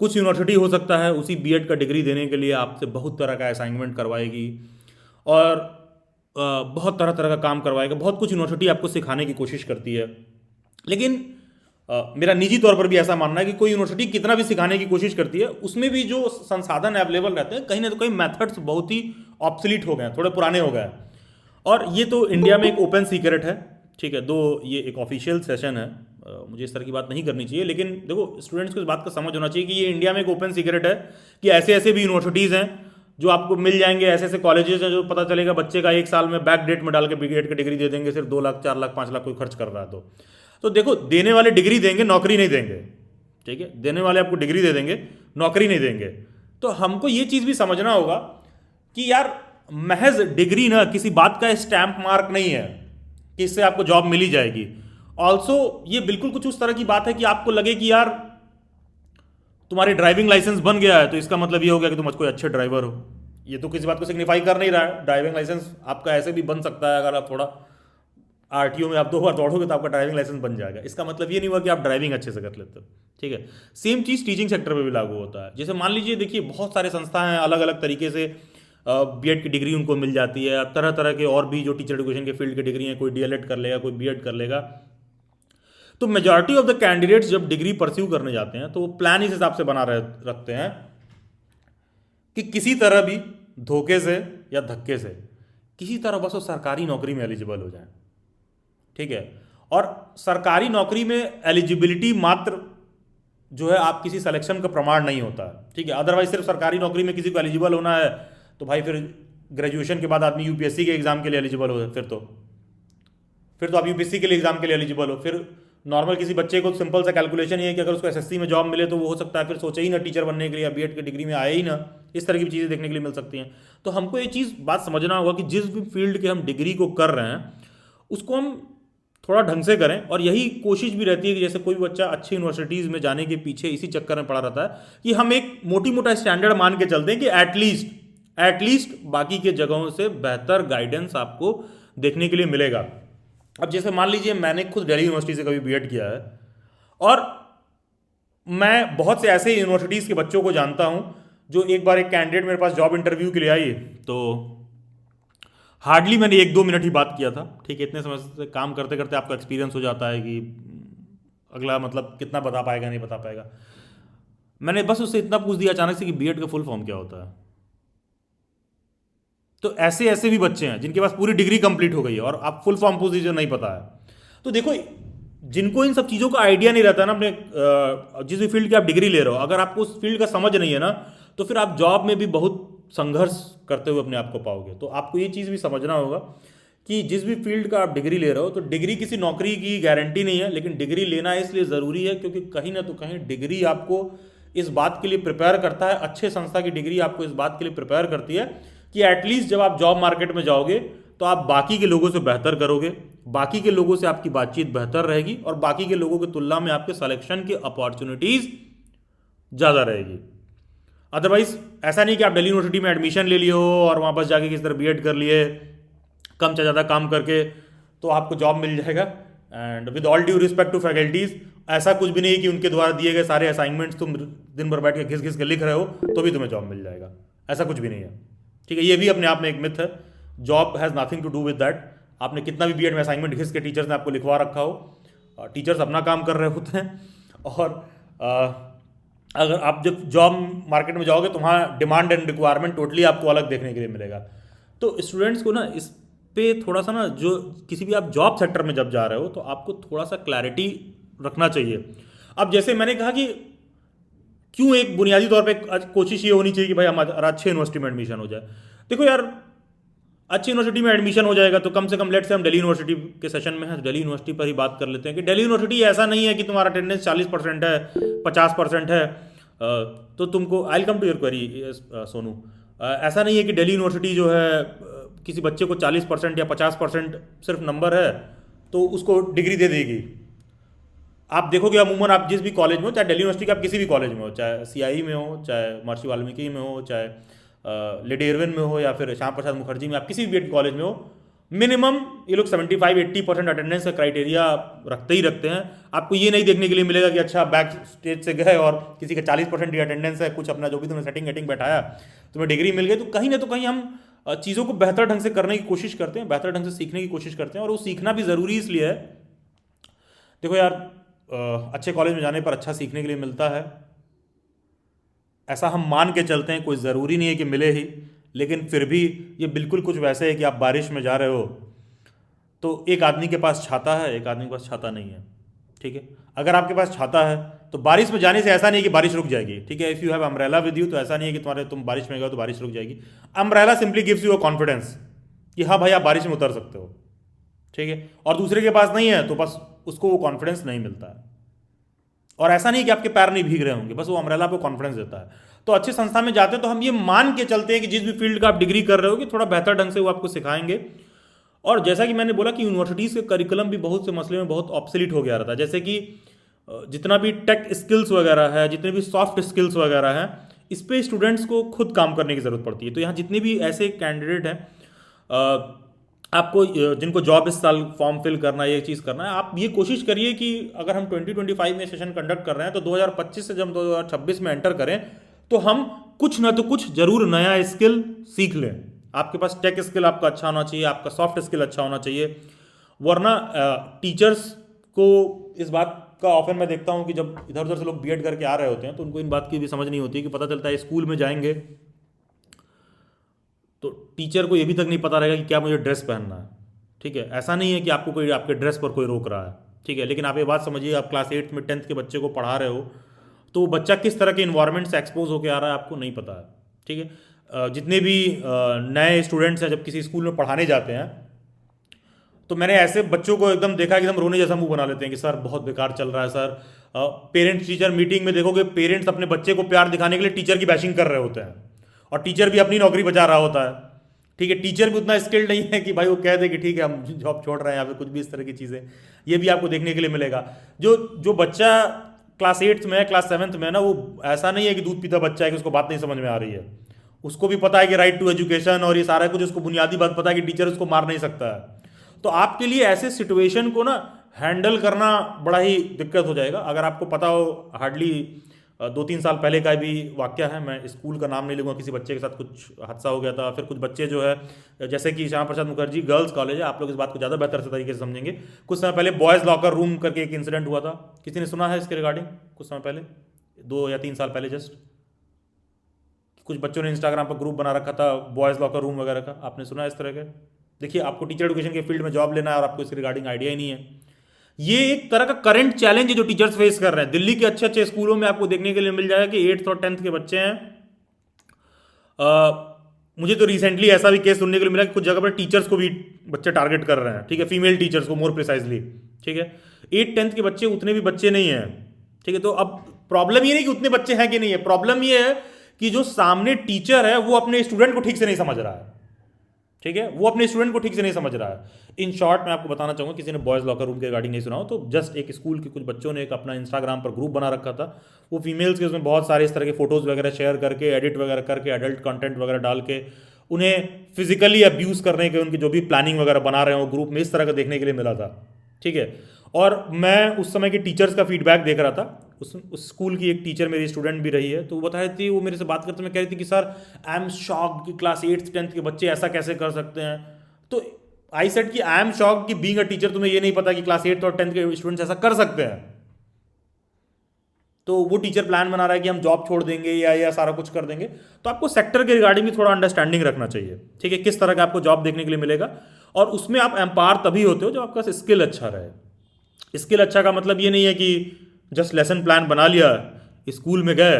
कुछ यूनिवर्सिटी हो सकता है उसी BEd का डिग्री देने के लिए आपसे बहुत तरह का असाइनमेंट करवाएगी और बहुत तरह तरह का काम करवाएगा, बहुत कुछ यूनिवर्सिटी आपको सिखाने की कोशिश करती है। लेकिन मेरा निजी तौर पर भी ऐसा मानना है कि कोई यूनिवर्सिटी कितना भी सिखाने की कोशिश करती है, उसमें भी जो संसाधन अवेलेबल रहते हैं कहीं ना कहीं मेथड्स बहुत ही ऑब्सलीट हो गए हैं, थोड़े पुराने हो गए हैं। और ये तो इंडिया में एक ओपन सीक्रेट है, ठीक है। दो ये एक ऑफिशियल सेशन है, मुझे इस तरह की बात नहीं करनी चाहिए, लेकिन देखो स्टूडेंट्स को इस बात का समझ होना चाहिए कि ये इंडिया में एक ओपन सीक्रेट है कि ऐसे ऐसे भी यूनिवर्सिटीज़ हैं जो आपको मिल जाएंगे, ऐसे ऐसे कॉलेजेस हैं जो पता चलेगा बच्चे का एक साल में बैक डेट में डाल के BEd की डिग्री दे देंगे, सिर्फ 2 लाख 4 लाख 5 लाख कोई खर्च कर रहा है तो देखो, देने वाले डिग्री देंगे, नौकरी नहीं देंगे, ठीक है। देने वाले आपको डिग्री दे देंगे, नौकरी नहीं देंगे। तो हमको ये चीज़ भी समझना होगा कि यार महज डिग्री ना किसी बात का स्टैंप मार्क नहीं है कि इससे आपको जॉब मिल ही जाएगी। ऑल्सो ये बिल्कुल कुछ उस तरह की बात है कि आपको लगे कि यार तुम्हारे ड्राइविंग लाइसेंस बन गया है तो इसका मतलब ये हो गया कि तुम कोई अच्छे ड्राइवर हो। ये तो किसी बात को सिग्निफाई कर नहीं रहा है। ड्राइविंग लाइसेंस आपका ऐसे भी बन सकता है, अगर आप थोड़ा RTO में आप 2 बार दौड़ोगे तो आपका ड्राइविंग लाइसेंस बन जाएगा। इसका मतलब ये नहीं हुआ कि आप ड्राइविंग अच्छे से कर लेते हो, ठीक है। सेम चीज़ टीचिंग सेक्टर में भी लागू होता है। जैसे मान लीजिए, देखिए बहुत सारे संस्थाएं हैं, अलग अलग तरीके से BEd की डिग्री उनको मिल जाती है। तरह तरह के और भी जो टीचर एजुकेशन के फील्ड की डिग्री हैं, कोई DLEd कर लेगा, कोई BEd कर लेगा। तो मेजॉरिटी ऑफ द कैंडिडेट्स जब डिग्री परस्यू करने जाते हैं तो वो प्लान इस हिसाब से बना रखते हैं कि किसी तरह भी धोखे से या धक्के से किसी तरह बस वो सरकारी नौकरी में एलिजिबल हो जाए, ठीक है। और सरकारी नौकरी में एलिजिबिलिटी मात्र जो है आप किसी सिलेक्शन का प्रमाण नहीं होता है, ठीक है। अदरवाइज सिर्फ सरकारी नौकरी में किसी को एलिजिबल होना है तो भाई फिर ग्रेजुएशन के बाद आदमी UPSC के एग्जाम के लिए एलिजिबल हो, फिर तो आप UPSC के लिए एग्जाम के लिए एलिजिबल हो। फिर नॉर्मल किसी बच्चे को सिंपल सा कैलकुलेशन ये है कि अगर उसको SSC में जॉब मिले तो वो हो सकता है फिर सोचे ही ना टीचर बनने के लिए, या BEd की डिग्री में आए ही ना। इस तरह की चीज़ें देखने के लिए मिल सकती हैं। तो हमको ये चीज़ बात समझना होगा कि जिस भी फील्ड के हम डिग्री को कर रहे हैं उसको हम थोड़ा ढंग से करें। और यही कोशिश भी रहती है कि जैसे कोई बच्चा अच्छी यूनिवर्सिटीज़ में जाने के पीछे इसी चक्कर में पड़ा रहता है कि हम एक मोटी मोटा स्टैंडर्ड मान के चलते हैं कि एटलीस्ट बाकी के जगहों से बेहतर गाइडेंस आपको देखने के लिए मिलेगा। अब जैसे मान लीजिए, मैंने खुद दिल्ली यूनिवर्सिटी से कभी BEd किया है और मैं बहुत से ऐसे यूनिवर्सिटीज़ के बच्चों को जानता हूं जो एक बार एक कैंडिडेट मेरे पास जॉब इंटरव्यू के लिए आई तो हार्डली मैंने 1-2 मिनट ही बात किया था, ठीक है। इतने समय से काम करते करते आपको एक्सपीरियंस हो जाता है कि अगला मतलब कितना बता पाएगा नहीं बता पाएगा। मैंने बस उससे इतना पूछ दिया अचानक से कि BEd का फुल फॉर्म क्या होता है। तो ऐसे ऐसे भी बच्चे हैं जिनके पास पूरी डिग्री कंप्लीट हो गई है और आप फुल फॉर्म पोजीशन नहीं पता है। तो देखो, जिनको इन सब चीज़ों का आइडिया नहीं रहता ना, अपने जिस भी फील्ड की आप डिग्री ले रहे हो, अगर आपको उस फील्ड का समझ नहीं है ना, तो फिर आप जॉब में भी बहुत संघर्ष करते हुए अपने आप को पाओगे। तो आपको ये चीज़ भी समझना होगा कि जिस भी फील्ड का आप डिग्री ले रहे हो, तो डिग्री किसी नौकरी की गारंटी नहीं है, लेकिन डिग्री लेना इसलिए ज़रूरी है क्योंकि कहीं ना तो कहीं डिग्री आपको इस बात के लिए प्रिपेयर करता है, अच्छे संस्था की डिग्री आपको इस बात के लिए प्रिपेयर करती है कि एटलीस्ट जब आप जॉब मार्केट में जाओगे तो आप बाकी के लोगों से बेहतर करोगे, बाकी के लोगों से आपकी बातचीत बेहतर रहेगी और बाकी के लोगों की तुलना में आपके सिलेक्शन की अपॉर्चुनिटीज़ ज़्यादा रहेगी। अदरवाइज ऐसा नहीं कि आप दिल्ली यूनिवर्सिटी में एडमिशन ले लिए हो और वहाँ बस जाके किसी तरह बीएड कर लिए, कम से ज़्यादा काम करके तो आपको जॉब मिल जाएगा। And with all due respect to faculties, ऐसा कुछ भी नहीं कि उनके द्वारा दिए गए सारे असाइनमेंट्स तुम दिन भर बैठ के घिस घिस के लिख रहे हो तो भी तुम्हें जॉब मिल जाएगा, ऐसा कुछ भी नहीं है। ठीक है, ये भी अपने आप में एक मिथ है। Job has nothing to do with that. आपने कितना भी बीएड में असाइनमेंट घिस के टीचर्स ने आपको लिखवा रखा हो, टीचर्स अपना काम कर रहे होते हैं और अगर आप जब जॉब मार्केट में जाओगे तो वहाँ डिमांड एंड रिक्वायरमेंट टोटली आपको अलग देखने के लिए मिलेगा। तो स्टूडेंट्स को ना इस पे थोड़ा सा ना, जो किसी भी आप जॉब सेक्टर में जब जा रहे हो तो आपको थोड़ा सा क्लैरिटी रखना चाहिए। अब जैसे मैंने कहा कि क्यों एक बुनियादी तौर पे कोशिश ये होनी चाहिए कि भाई हमारा अच्छे यूनिवर्सिटी में एडमिशन हो जाए। देखो यार, अच्छी यूनिवर्सिटी में एडमिशन हो जाएगा तो कम से कम लेट से हम दिल्ली यूनिवर्सिटी के सेशन में हैं, दिल्ली यूनिवर्सिटी पर ही बात कर लेते हैं कि दिल्ली यूनिवर्सिटी ऐसा नहीं है कि तुम्हारा अटेंडेंस 40% है, 50% है तो तुमको, I will come to your query Sonu, ऐसा नहीं है कि दिल्ली यूनिवर्सिटी जो है किसी बच्चे को 40% या 50% सिर्फ नंबर है तो उसको डिग्री दे देगी। आप देखोगे अमूमन आप जिस भी कॉलेज में हो, चाहे दिल्ली यूनिवर्सिटी के आप किसी भी कॉलेज में हो, चाहे सीआई में हो, चाहे महर्षि वाल्मीकि में हो, चाहे लेडी इरविन में हो या फिर श्याम प्रसाद मुखर्जी में, आप किसी भी बीएड कॉलेज में हो, मिनिमम ये लोग 75-80% अटेंडेंस का क्राइटेरिया रखते ही रखते हैं। आपको ये नहीं देखने के लिए मिलेगा कि अच्छा बैक स्टेज से गए और किसी का 40% की अटेंडेंस है, कुछ अपना जो भी तुमने सेटिंग वेटिंग बैठाया तुम्हें डिग्री मिल गई। तो कहीं ना तो कहीं हम चीज़ों को बेहतर ढंग से करने की कोशिश करते हैं, बेहतर ढंग से सीखने की कोशिश करते हैं और वो सीखना भी ज़रूरी इसलिए है। देखो यार, अच्छे कॉलेज में जाने पर अच्छा सीखने के लिए मिलता है, ऐसा हम मान के चलते हैं, कोई ज़रूरी नहीं है कि मिले ही, लेकिन फिर भी ये बिल्कुल कुछ वैसे है कि आप बारिश में जा रहे हो तो एक आदमी के पास छाता है, एक आदमी के पास छाता नहीं है। ठीक है, अगर आपके पास छाता है तो बारिश में जाने से ऐसा नहीं है कि बारिश रुक जाएगी। ठीक है, if you have umbrella with you तो ऐसा नहीं है कि तुम बारिश में गए तो बारिश रुक जाएगी। Umbrella simply gives you a confidence कि हाँ भाई आप बारिश में उतर सकते हो। ठीक है, और दूसरे के पास नहीं है तो बस उसको वो कॉन्फिडेंस नहीं मिलता है। और ऐसा नहीं कि आपके पैर नहीं भीग रहे होंगे, बस वो अम्ब्रेला पे कॉन्फिडेंस देता है। तो अच्छी संस्था में जाते हैं तो हम ये मान के चलते हैं कि जिस भी फील्ड का आप डिग्री कर रहे हो कि थोड़ा बेहतर ढंग से वो आपको सिखाएंगे। और जैसा कि मैंने बोला कि यूनिवर्सिटीज़ के करिकुलम भी बहुत से मसले में बहुत ऑब्सोलीट हो गया रहता है। जैसे कि जितना भी टेक स्किल्स वगैरह है, जितने भी सॉफ्ट स्किल्स वगैरह हैं, इस पर स्टूडेंट्स को खुद काम करने की ज़रूरत पड़ती है। तो यहाँ जितने भी ऐसे कैंडिडेट हैं आपको जिनको जॉब इस साल फॉर्म फिल करना है, ये चीज़ करना है, आप ये कोशिश करिए कि अगर हम 2025 में सेशन कंडक्ट कर रहे हैं तो 2025 से जब 2026 में एंटर करें तो हम कुछ ना तो कुछ जरूर नया स्किल सीख लें। आपके पास टेक स्किल आपका अच्छा होना चाहिए, आपका सॉफ्ट स्किल अच्छा होना चाहिए। वरना टीचर्स को इस बात का ऑफन मैं देखता हूँ कि जब इधर उधर से लोग बीएड करके आ रहे होते हैं तो उनको इन बात की भी समझ नहीं होती कि पता चलता है स्कूल में जाएंगे तो टीचर को ये भी तक नहीं पता रहेगा कि क्या मुझे ड्रेस पहनना है। ठीक है, ऐसा नहीं है कि आपको कोई आपके ड्रेस पर कोई रोक रहा है। ठीक है, लेकिन आप ये बात समझिए, आप क्लास 8 में 10th के बच्चे को पढ़ा रहे हो तो वो बच्चा किस तरह के इन्वायरमेंट से एक्सपोज होकर आ रहा है आपको नहीं पता है। ठीक है, जितने भी नए स्टूडेंट्स हैं जब किसी स्कूल में पढ़ाने जाते हैं तो मैंने ऐसे बच्चों को एकदम देखा कि एकदम रोने जैसा मुंह बना लेते हैं कि सर बहुत बेकार चल रहा है सर। पेरेंट्स टीचर मीटिंग में देखोगे पेरेंट्स अपने बच्चे को प्यार दिखाने के लिए टीचर की बैशिंग कर रहे होते हैं और टीचर भी अपनी नौकरी बचा रहा होता है। ठीक है, टीचर भी उतना स्किल्ड नहीं है कि भाई वो कह दे कि ठीक है हम जॉब छोड़ रहे हैं या फिर कुछ भी इस तरह की चीज़ें, ये भी आपको देखने के लिए मिलेगा। जो बच्चा क्लास 8th में है, क्लास 7th में है ना, वो ऐसा नहीं है कि दूध पीता बच्चा है कि उसको बात नहीं समझ में आ रही है। उसको भी पता है कि राइट टू एजुकेशन और ये सारा कुछ, उसको बुनियादी बात पता है कि टीचर उसको मार नहीं सकता है। तो आपके लिए ऐसे सिचुएशन को ना हैंडल करना बड़ा ही दिक्कत हो जाएगा। अगर आपको पता हो, हार्डली 2-3 साल पहले का भी वाकया है, मैं स्कूल का नाम नहीं लूँगा, किसी बच्चे के साथ कुछ हादसा हो गया था। फिर कुछ बच्चे जो है, जैसे कि श्याम प्रसाद मुखर्जी गर्ल्स कॉलेज है, आप लोग इस बात को ज़्यादा बेहतर से तरीके से समझेंगे। कुछ समय पहले बॉयज़ लॉकर रूम करके एक इंसिडेंट हुआ था, किसी ने सुना है इसके रिगार्डिंग? कुछ समय पहले, 2 या 3 साल पहले जस्ट कुछ बच्चों ने इंस्टाग्राम पर ग्रुप बना रखा था बॉयज़ लॉकर रूम वगैरह का, आपने सुना इस तरह के? देखिए, आपको टीचर एजुकेशन के फील्ड में जॉब लेना है और आपको इसके रिगार्डिंग आइडिया ही नहीं है। ये एक तरह का करंट चैलेंज है जो टीचर्स फेस कर रहे हैं। दिल्ली के अच्छे अच्छे स्कूलों में आपको देखने के लिए मिल जाएगा कि 8th और 10th के बच्चे हैं। मुझे तो रिसेंटली ऐसा भी केस सुनने के लिए मिला कि कुछ जगह पर टीचर्स को भी बच्चे टारगेट कर रहे हैं, ठीक है, फीमेल टीचर्स को मोर प्रिसाइजली, ठीक है। 8th-10th के बच्चे उतने भी बच्चे नहीं हैं, ठीक है। तो अब प्रॉब्लम ये नहीं कि उतने बच्चे हैं कि नहीं है, प्रॉब्लम ये है कि जो सामने टीचर है वो अपने स्टूडेंट को ठीक से नहीं समझ रहा है, ठीक है, वो अपने स्टूडेंट को ठीक से नहीं समझ रहा है। इन शॉर्ट मैं आपको बताना चाहूँगा, किसी ने बॉयज़ लॉकर रूम के रिगार्डिंग नहीं सुना हो तो जस्ट एक स्कूल के कुछ बच्चों ने एक अपना इंस्टाग्राम पर ग्रुप बना रखा था। वो फीमेल्स के उसमें बहुत सारे इस तरह के फोटोज़ वगैरह शेयर करके, एडिट वगैरह करके, एडल्ट कंटेंट वगैरह डाल के उन्हें फिजिकली अब्यूज़ करने के, उनकी जो भी प्लानिंग वगैरह बना रहे हो ग्रुप में, इस तरह का देखने के लिए मिला था, ठीक है। और मैं उस समय के टीचर्स का फीडबैक देख रहा था। उस स्कूल की एक टीचर मेरी स्टूडेंट भी रही है, तो वो बता रही थी, वो मेरे से बात करते मैं कह रही थी कि सर आई एम शॉक्ड कि क्लास 8th-10th के बच्चे ऐसा कैसे कर सकते हैं। तो आई सेड कि आई एम शॉक्ड कि बीइंग अ टीचर तुम्हें ये नहीं पता कि क्लास 8th और 10th के स्टूडेंट्स ऐसा कर सकते हैं। तो वो टीचर प्लान बना रहा है कि हम जॉब छोड़ देंगे या सारा कुछ कर देंगे। तो आपको सेक्टर के रिगार्डिंग भी थोड़ा अंडरस्टैंडिंग रखना चाहिए, ठीक है, किस तरह का आपको जॉब देखने के लिए मिलेगा। और उसमें आप एम्पावर तभी होते हो जब आपका स्किल अच्छा रहे। स्किल अच्छा का मतलब ये नहीं है कि जस्ट लेसन प्लान बना लिया, स्कूल में गए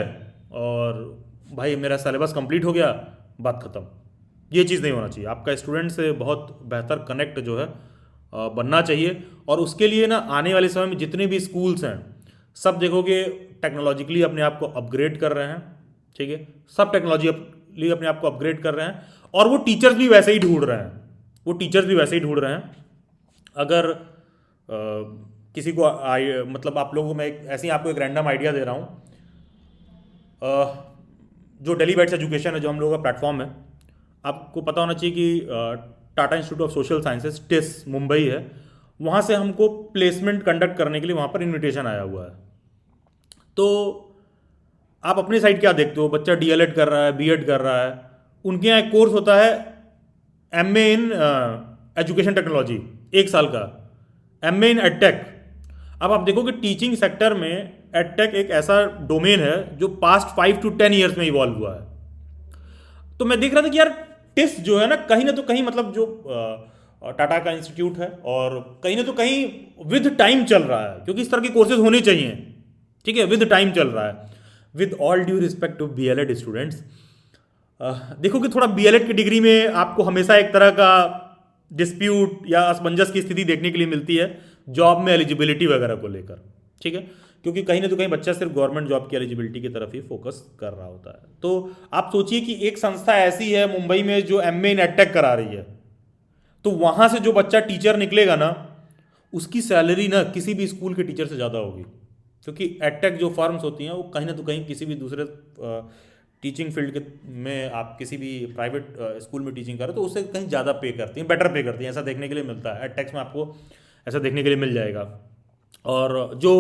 और भाई मेरा सिलेबस कंप्लीट हो गया, बात खत्म। ये चीज़ नहीं होना चाहिए। आपका स्टूडेंट से बहुत बेहतर कनेक्ट जो है बनना चाहिए। और उसके लिए ना आने वाले समय में जितने भी स्कूल्स हैं सब देखोगे टेक्नोलॉजिकली अपने आप को अपग्रेड कर रहे हैं, ठीक है, सब टेक्नोलॉजिकली अपने आप को अपग्रेड कर रहे हैं। और वो टीचर्स भी वैसे ही ढूंढ रहे हैं, वो टीचर्स भी वैसे ही ढूंढ रहे हैं। अगर किसी को मतलब आप लोगों को मैं ऐसे ही आपको एक रैंडम आइडिया दे रहा हूँ। जो डेली बाइट्स एजुकेशन है, जो हम लोगों का प्लेटफॉर्म है, आपको पता होना चाहिए कि Tata institute of social sciences TISS Mumbai है, वहाँ से हमको प्लेसमेंट कंडक्ट करने के लिए वहाँ पर इनविटेशन आया हुआ है। तो आप अपनी साइड क्या देखते हो? बच्चा डीएलएड कर रहा है, बीएड कर रहा है, उनके यहाँ एक कोर्स होता है एमए इन एजुकेशन टेक्नोलॉजी, 1 साल का, एमए इन एडटेक। अब आप देखो कि टीचिंग सेक्टर में एडटेक एक ऐसा डोमेन है जो पास्ट 5 to 10 ईयर्स में इवॉल्व हुआ है। तो मैं देख रहा था कि यार टिस जो है ना तो कहीं मतलब जो टाटा का इंस्टीट्यूट है और कहीं ना तो कहीं विद टाइम चल रहा है, क्योंकि इस तरह के कोर्सेज होने चाहिए, ठीक है, विद टाइम चल रहा है। With all due respect to BElEd students, देखो कि थोड़ा बीएलएड की डिग्री में आपको हमेशा एक तरह का डिस्प्यूट या असमंजस की स्थिति देखने के लिए मिलती है जॉब में एलिजिबिलिटी वगैरह को लेकर, ठीक है, क्योंकि कहीं ना तो कहीं बच्चा सिर्फ गवर्नमेंट जॉब की एलिजिबिलिटी की तरफ ही फोकस कर रहा होता है। तो आप सोचिए कि एक संस्था ऐसी है मुंबई में जो एमए इन एडटेक करा रही है, तो वहां से जो बच्चा टीचर निकलेगा ना, उसकी सैलरी ना किसी भी स्कूल के टीचर से ज़्यादा होगी, क्योंकि एडटेक जो फर्म्स होती हैं वो कहीं ना तो कहीं किसी भी दूसरे टीचिंग फील्ड के में, आप किसी भी प्राइवेट स्कूल में टीचिंग करो तो उससे कहीं ज़्यादा पे करती हैं, बेटर पे करती हैं, ऐसा देखने के लिए मिलता है। एडटेक्स में आपको ऐसा देखने के लिए मिल जाएगा। और जो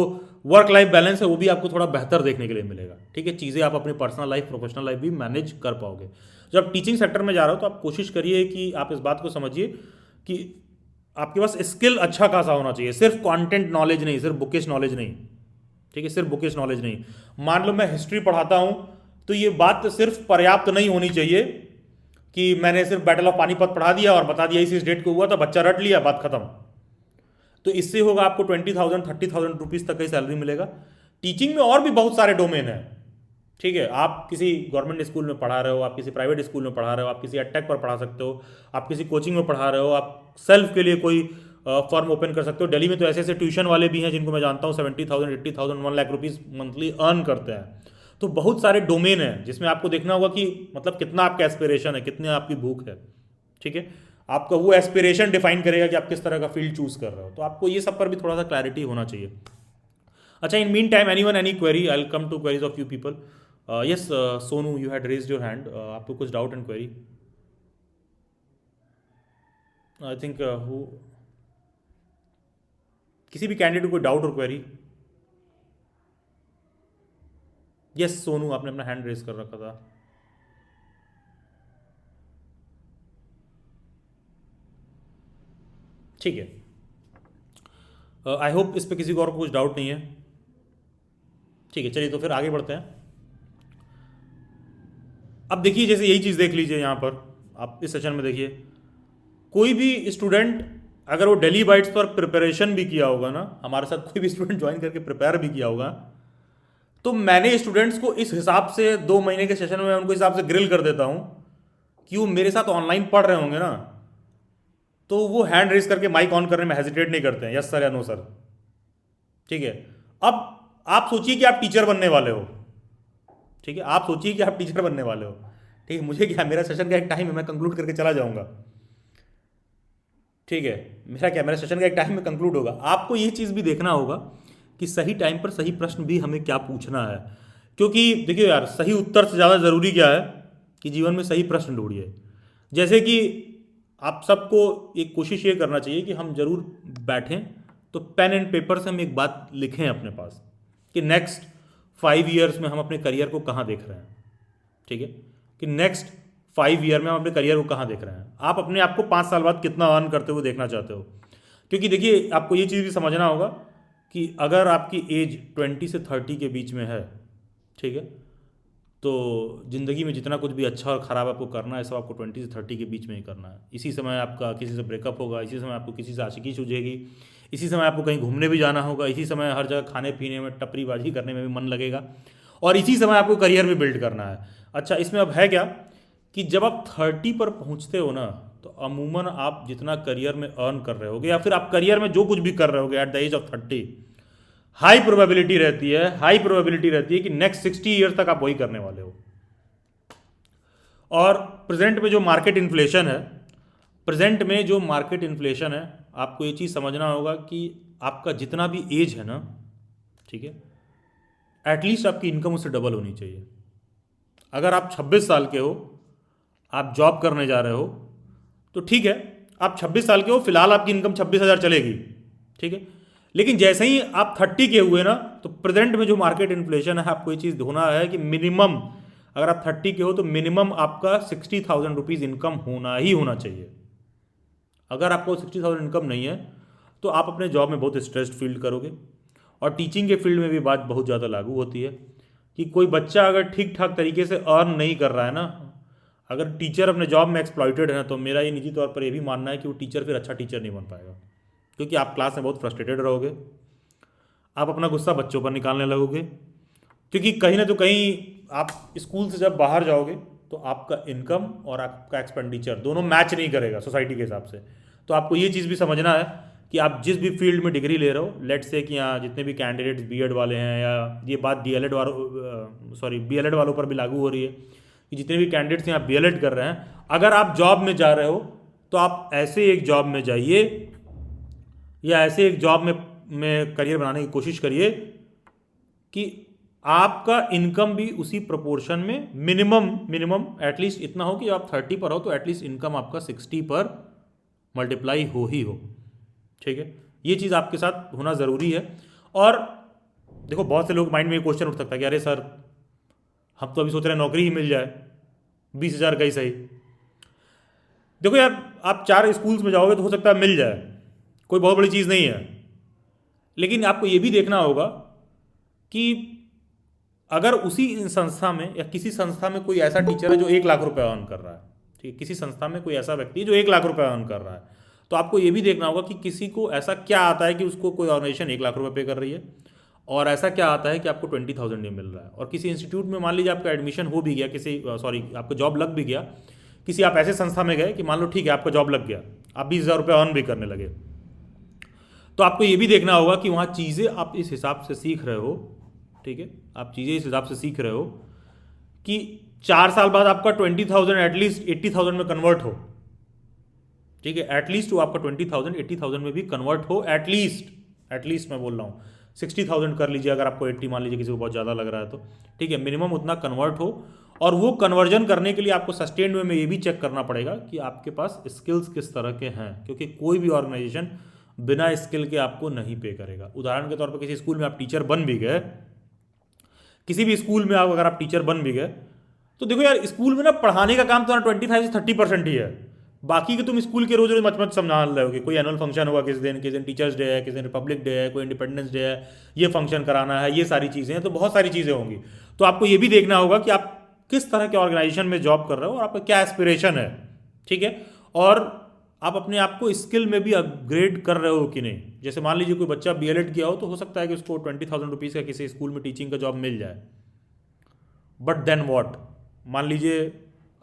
वर्क लाइफ बैलेंस है वो भी आपको थोड़ा बेहतर देखने के लिए मिलेगा, ठीक है, चीज़ें आप अपनी पर्सनल लाइफ, प्रोफेशनल लाइफ भी मैनेज कर पाओगे। जब टीचिंग सेक्टर में जा रहे हो तो आप कोशिश करिए कि आप इस बात को समझिए कि आपके पास स्किल अच्छा खासा होना चाहिए, सिर्फ कंटेंट नॉलेज नहीं, सिर्फ बुकिश नॉलेज नहीं, ठीक है, सिर्फ बुकिश नॉलेज नहीं। मान लो मैं हिस्ट्री पढ़ाता हूँ तो ये बात सिर्फ पर्याप्त नहीं होनी चाहिए कि मैंने सिर्फ बैटल ऑफ पानीपत पढ़ा दिया और बता दिया इस डेट को हुआ था, बच्चा रट लिया, बात खत्म। तो इससे होगा आपको 20,000 30,000 रुपीज़ तक का सैलरी मिलेगा। टीचिंग में और भी बहुत सारे डोमेन हैं, ठीक है, आप किसी गवर्नमेंट स्कूल में पढ़ा रहे हो, आप किसी प्राइवेट स्कूल में पढ़ा रहे हो, आप किसी एडटेक पर पढ़ा सकते हो, आप किसी कोचिंग में पढ़ा रहे हो, आप सेल्फ के लिए कोई फर्म ओपन कर सकते हो। दिल्ली में तो ऐसे ऐसे ट्यूशन वाले भी हैं जिनको मैं जानता हूँ 70,000 80,000 1 लाख रुपीज़ मंथली अर्न करते हैं। तो बहुत सारे डोमेन हैं जिसमें आपको देखना होगा कि मतलब कितना आपका एस्पिरेशन है, कितनी आपकी भूख है, ठीक है, आपका वो एस्पिरेशन डिफाइन करेगा कि आप किस तरह का फील्ड चूज कर रहे हो। तो आपको ये सब पर भी थोड़ा सा क्लैरिटी होना चाहिए। अच्छा, in mean time anyone any query, I will come to queries of you people. Yes Sonu, you had raised your hand, आपको कुछ doubt and query? I think किसी भी कैंडिडेट को डाउट और क्वेरी? यस सोनू, आपने अपना हैंड रेज कर रखा था। ठीक है, आई होप इस पे किसी को और कुछ डाउट नहीं है। ठीक है, चलिए तो फिर आगे बढ़ते हैं। अब देखिए जैसे यही चीज़ देख लीजिए यहाँ पर, आप इस सेशन में देखिए, कोई भी स्टूडेंट अगर वो डेली बाइट्स पर प्रिपरेशन भी किया होगा ना, हमारे साथ कोई भी स्टूडेंट ज्वाइन करके प्रिपेयर भी किया होगा, तो मैंने स्टूडेंट्स को इस हिसाब से 2 महीने के सेशन में उनको हिसाब से ग्रिल कर देता हूँ कि वो मेरे साथ ऑनलाइन पढ़ रहे होंगे ना, तो वो हैंड रेज करके माइक ऑन करने में हेजिटेट नहीं करते हैं, यस सर या नो सर। ठीक है, अब आप सोचिए कि आप टीचर बनने वाले हो। ठीक है, आप सोचिए कि आप टीचर बनने वाले हो। ठीक है, मुझे क्या, मेरा सेशन का एक टाइम है, मैं कंक्लूड करके चला जाऊंगा। ठीक है, मेरा सेशन का एक टाइम में कंक्लूड होगा। आपको ये चीज़ भी देखना होगा कि सही टाइम पर सही प्रश्न भी हमें क्या पूछना है, क्योंकि देखिए यार, सही उत्तर से ज़्यादा ज़रूरी क्या है कि जीवन में सही प्रश्न ढूंढिए। जैसे कि आप सबको एक कोशिश ये करना चाहिए कि हम जरूर बैठें तो पेन एंड पेपर से हम एक बात लिखें अपने पास कि नेक्स्ट 5 ईयर्स में हम अपने करियर को कहाँ देख रहे हैं। ठीक है, कि नेक्स्ट 5 ईयर में हम अपने करियर को कहाँ देख रहे हैं। आप अपने आप को 5 साल बाद कितना अर्न करते हुए देखना चाहते हो, क्योंकि देखिए आपको ये चीज़ भी समझना होगा कि अगर आपकी एज 20 से 30 के बीच में है, ठीक है, तो ज़िंदगी में जितना कुछ भी अच्छा और ख़राब आपको करना है सब आपको 20 से 30 के बीच में ही करना है। इसी समय आपका किसी से ब्रेकअप होगा, इसी समय आपको किसी से आशिकी सूझेगी, इसी समय आपको कहीं घूमने भी जाना होगा, इसी समय हर जगह खाने पीने में टपरीबाजी करने में भी मन लगेगा, और इसी समय आपको करियर भी बिल्ड करना है। अच्छा, इसमें अब है क्या कि जब आप 30 पर पहुंचते हो ना, तो अमूमन आप जितना करियर में अर्न कर रहे होगे या फिर आप करियर में जो कुछ भी कर रहे होगे at the age of 30, high probability रहती है कि नेक्स्ट 60 ईयर तक आप वही करने वाले हो। और प्रेजेंट में जो मार्केट इन्फ्लेशन है, आपको ये चीज़ समझना होगा कि आपका जितना भी एज है ना, ठीक है, एटलीस्ट आपकी इनकम उससे डबल होनी चाहिए। अगर आप 26 साल के हो, आप जॉब करने जा रहे हो, तो ठीक है, आप 26 साल के हो, फिलहाल आपकी इनकम 26,000 चलेगी। ठीक है, लेकिन जैसे ही आप 30 के हुए ना, तो प्रेजेंट में जो मार्केट इन्फ्लेशन है, आपको ये चीज़ होना है कि मिनिमम, अगर आप 30 के हो तो मिनिमम आपका 60,000 रुपीज़ इनकम होना ही होना चाहिए। अगर आपको 60,000 इनकम नहीं है तो आप अपने जॉब में बहुत स्ट्रेस्ड फील करोगे। और टीचिंग के फील्ड में भी बात बहुत ज़्यादा लागू होती है कि कोई बच्चा अगर ठीक ठाक तरीके से अर्न नहीं कर रहा है ना, अगर टीचर अपने जॉब में एक्सप्लॉइटेड है ना, तो मेरा ये निजी तौर पर ये भी मानना है कि वो टीचर फिर अच्छा टीचर नहीं बन पाएगा, क्योंकि आप क्लास में बहुत फ्रस्ट्रेटेड रहोगे, आप अपना गुस्सा बच्चों पर निकालने लगोगे, क्योंकि कहीं ना तो कहीं आप स्कूल से जब बाहर जाओगे तो आपका इनकम और आपका एक्सपेंडिचर दोनों मैच नहीं करेगा सोसाइटी के हिसाब से। तो आपको ये चीज़ भी समझना है कि आप जिस भी फील्ड में डिग्री ले रहे हो, लेट्स से कि यहाँ जितने भी कैंडिडेट्स बीएड वाले हैं, या ये बात बीएलएड वालों पर भी लागू हो रही है कि जितने भी कैंडिडेट्स यहाँ बीएलएड कर रहे हैं, अगर आप जॉब में जा रहे हो तो आप ऐसे एक जॉब में जाइए या ऐसे एक जॉब में करियर बनाने की कोशिश करिए कि आपका इनकम भी उसी प्रोपोर्शन में मिनिमम एटलीस्ट इतना हो कि आप 30 पर हो तो एटलीस्ट इनकम आपका 60 पर मल्टीप्लाई हो ही हो। ठीक है, ये चीज़ आपके साथ होना ज़रूरी है। और देखो, बहुत से लोग माइंड में ये क्वेश्चन उठ सकता है कि अरे सर, हम तो अभी सोच रहे हैं नौकरी ही मिल जाए, 20,000 का ही सही। देखो यार, आप 4 स्कूल्स में जाओगे तो हो सकता है मिल जाए, कोई बहुत बड़ी चीज़ नहीं है, लेकिन आपको ये भी देखना होगा कि अगर उसी संस्था में या किसी संस्था में कोई ऐसा टीचर है जो 1 लाख रुपए अर्न कर रहा है, ठीक है, किसी संस्था में कोई ऐसा व्यक्ति है जो 1 लाख रुपए अर्न कर रहा है, तो आपको ये भी देखना होगा कि किसी को ऐसा क्या आता है कि उसको कोई ऑर्गेनाइजेशन 1 लाख रुपए पे कर रही है, और ऐसा क्या आता है कि आपको 20,000 नहीं मिल रहा है। और किसी इंस्टीट्यूट में मान लीजिए आपका एडमिशन हो भी गया, आपको जॉब लग भी गया, किसी आप ऐसे संस्था में गए कि मान लो ठीक है आपका जॉब लग गया, आप 20,000 रुपये अर्न भी करने लगे, तो आपको ये भी देखना होगा कि वहाँ चीज़ें आप इस हिसाब से सीख रहे हो, ठीक है, आप चीज़ें इस हिसाब से सीख रहे हो कि 4 साल बाद आपका 20,000 एटलीस्ट 80,000 में कन्वर्ट हो। ठीक है, एटलीस्ट वो आपका 20,000 80,000 में भी कन्वर्ट हो, एटलीस्ट मैं बोल रहा हूँ 60,000 कर लीजिए, अगर आपको 80 मान लीजिए किसी को बहुत ज़्यादा लग रहा है तो ठीक है, मिनिमम उतना कन्वर्ट हो। और वो कन्वर्जन करने के लिए आपको सस्टेन्ड वे में ये भी चेक करना पड़ेगा कि आपके पास स्किल्स किस तरह के हैं, क्योंकि कोई भी ऑर्गेनाइजेशन बिना स्किल के आपको नहीं पे करेगा। उदाहरण के तौर पर किसी स्कूल में आप टीचर बन भी गए, किसी भी स्कूल में अगर आप टीचर बन भी गए, तो देखो यार, स्कूल में ना पढ़ाने का काम तो 25 से 30% ही है, बाकी के तुम स्कूल के रोज रोज मच संभाल रहे होगे। कोई एनुअल फंक्शन होगा किस दिन टीचर्स डे है, किस दिन रिपब्लिक डे है, कोई इंडिपेंडेंस डे है, ये फंक्शन कराना है, ये सारी चीज़ें हैं, तो बहुत सारी चीज़ें होंगी। तो आपको ये भी देखना होगा कि आप किस तरह के ऑर्गेनाइजेशन में जॉब कर रहे हो और आपका क्या एस्पिरेशन है, ठीक है, और आप अपने आप को स्किल में भी अपग्रेड कर रहे हो कि नहीं। जैसे मान लीजिए कोई बच्चा BLED किया हो तो हो सकता है कि उसको 20,000 रुपीज़ का किसी स्कूल में टीचिंग का जॉब मिल जाए, बट देन व्हाट। मान लीजिए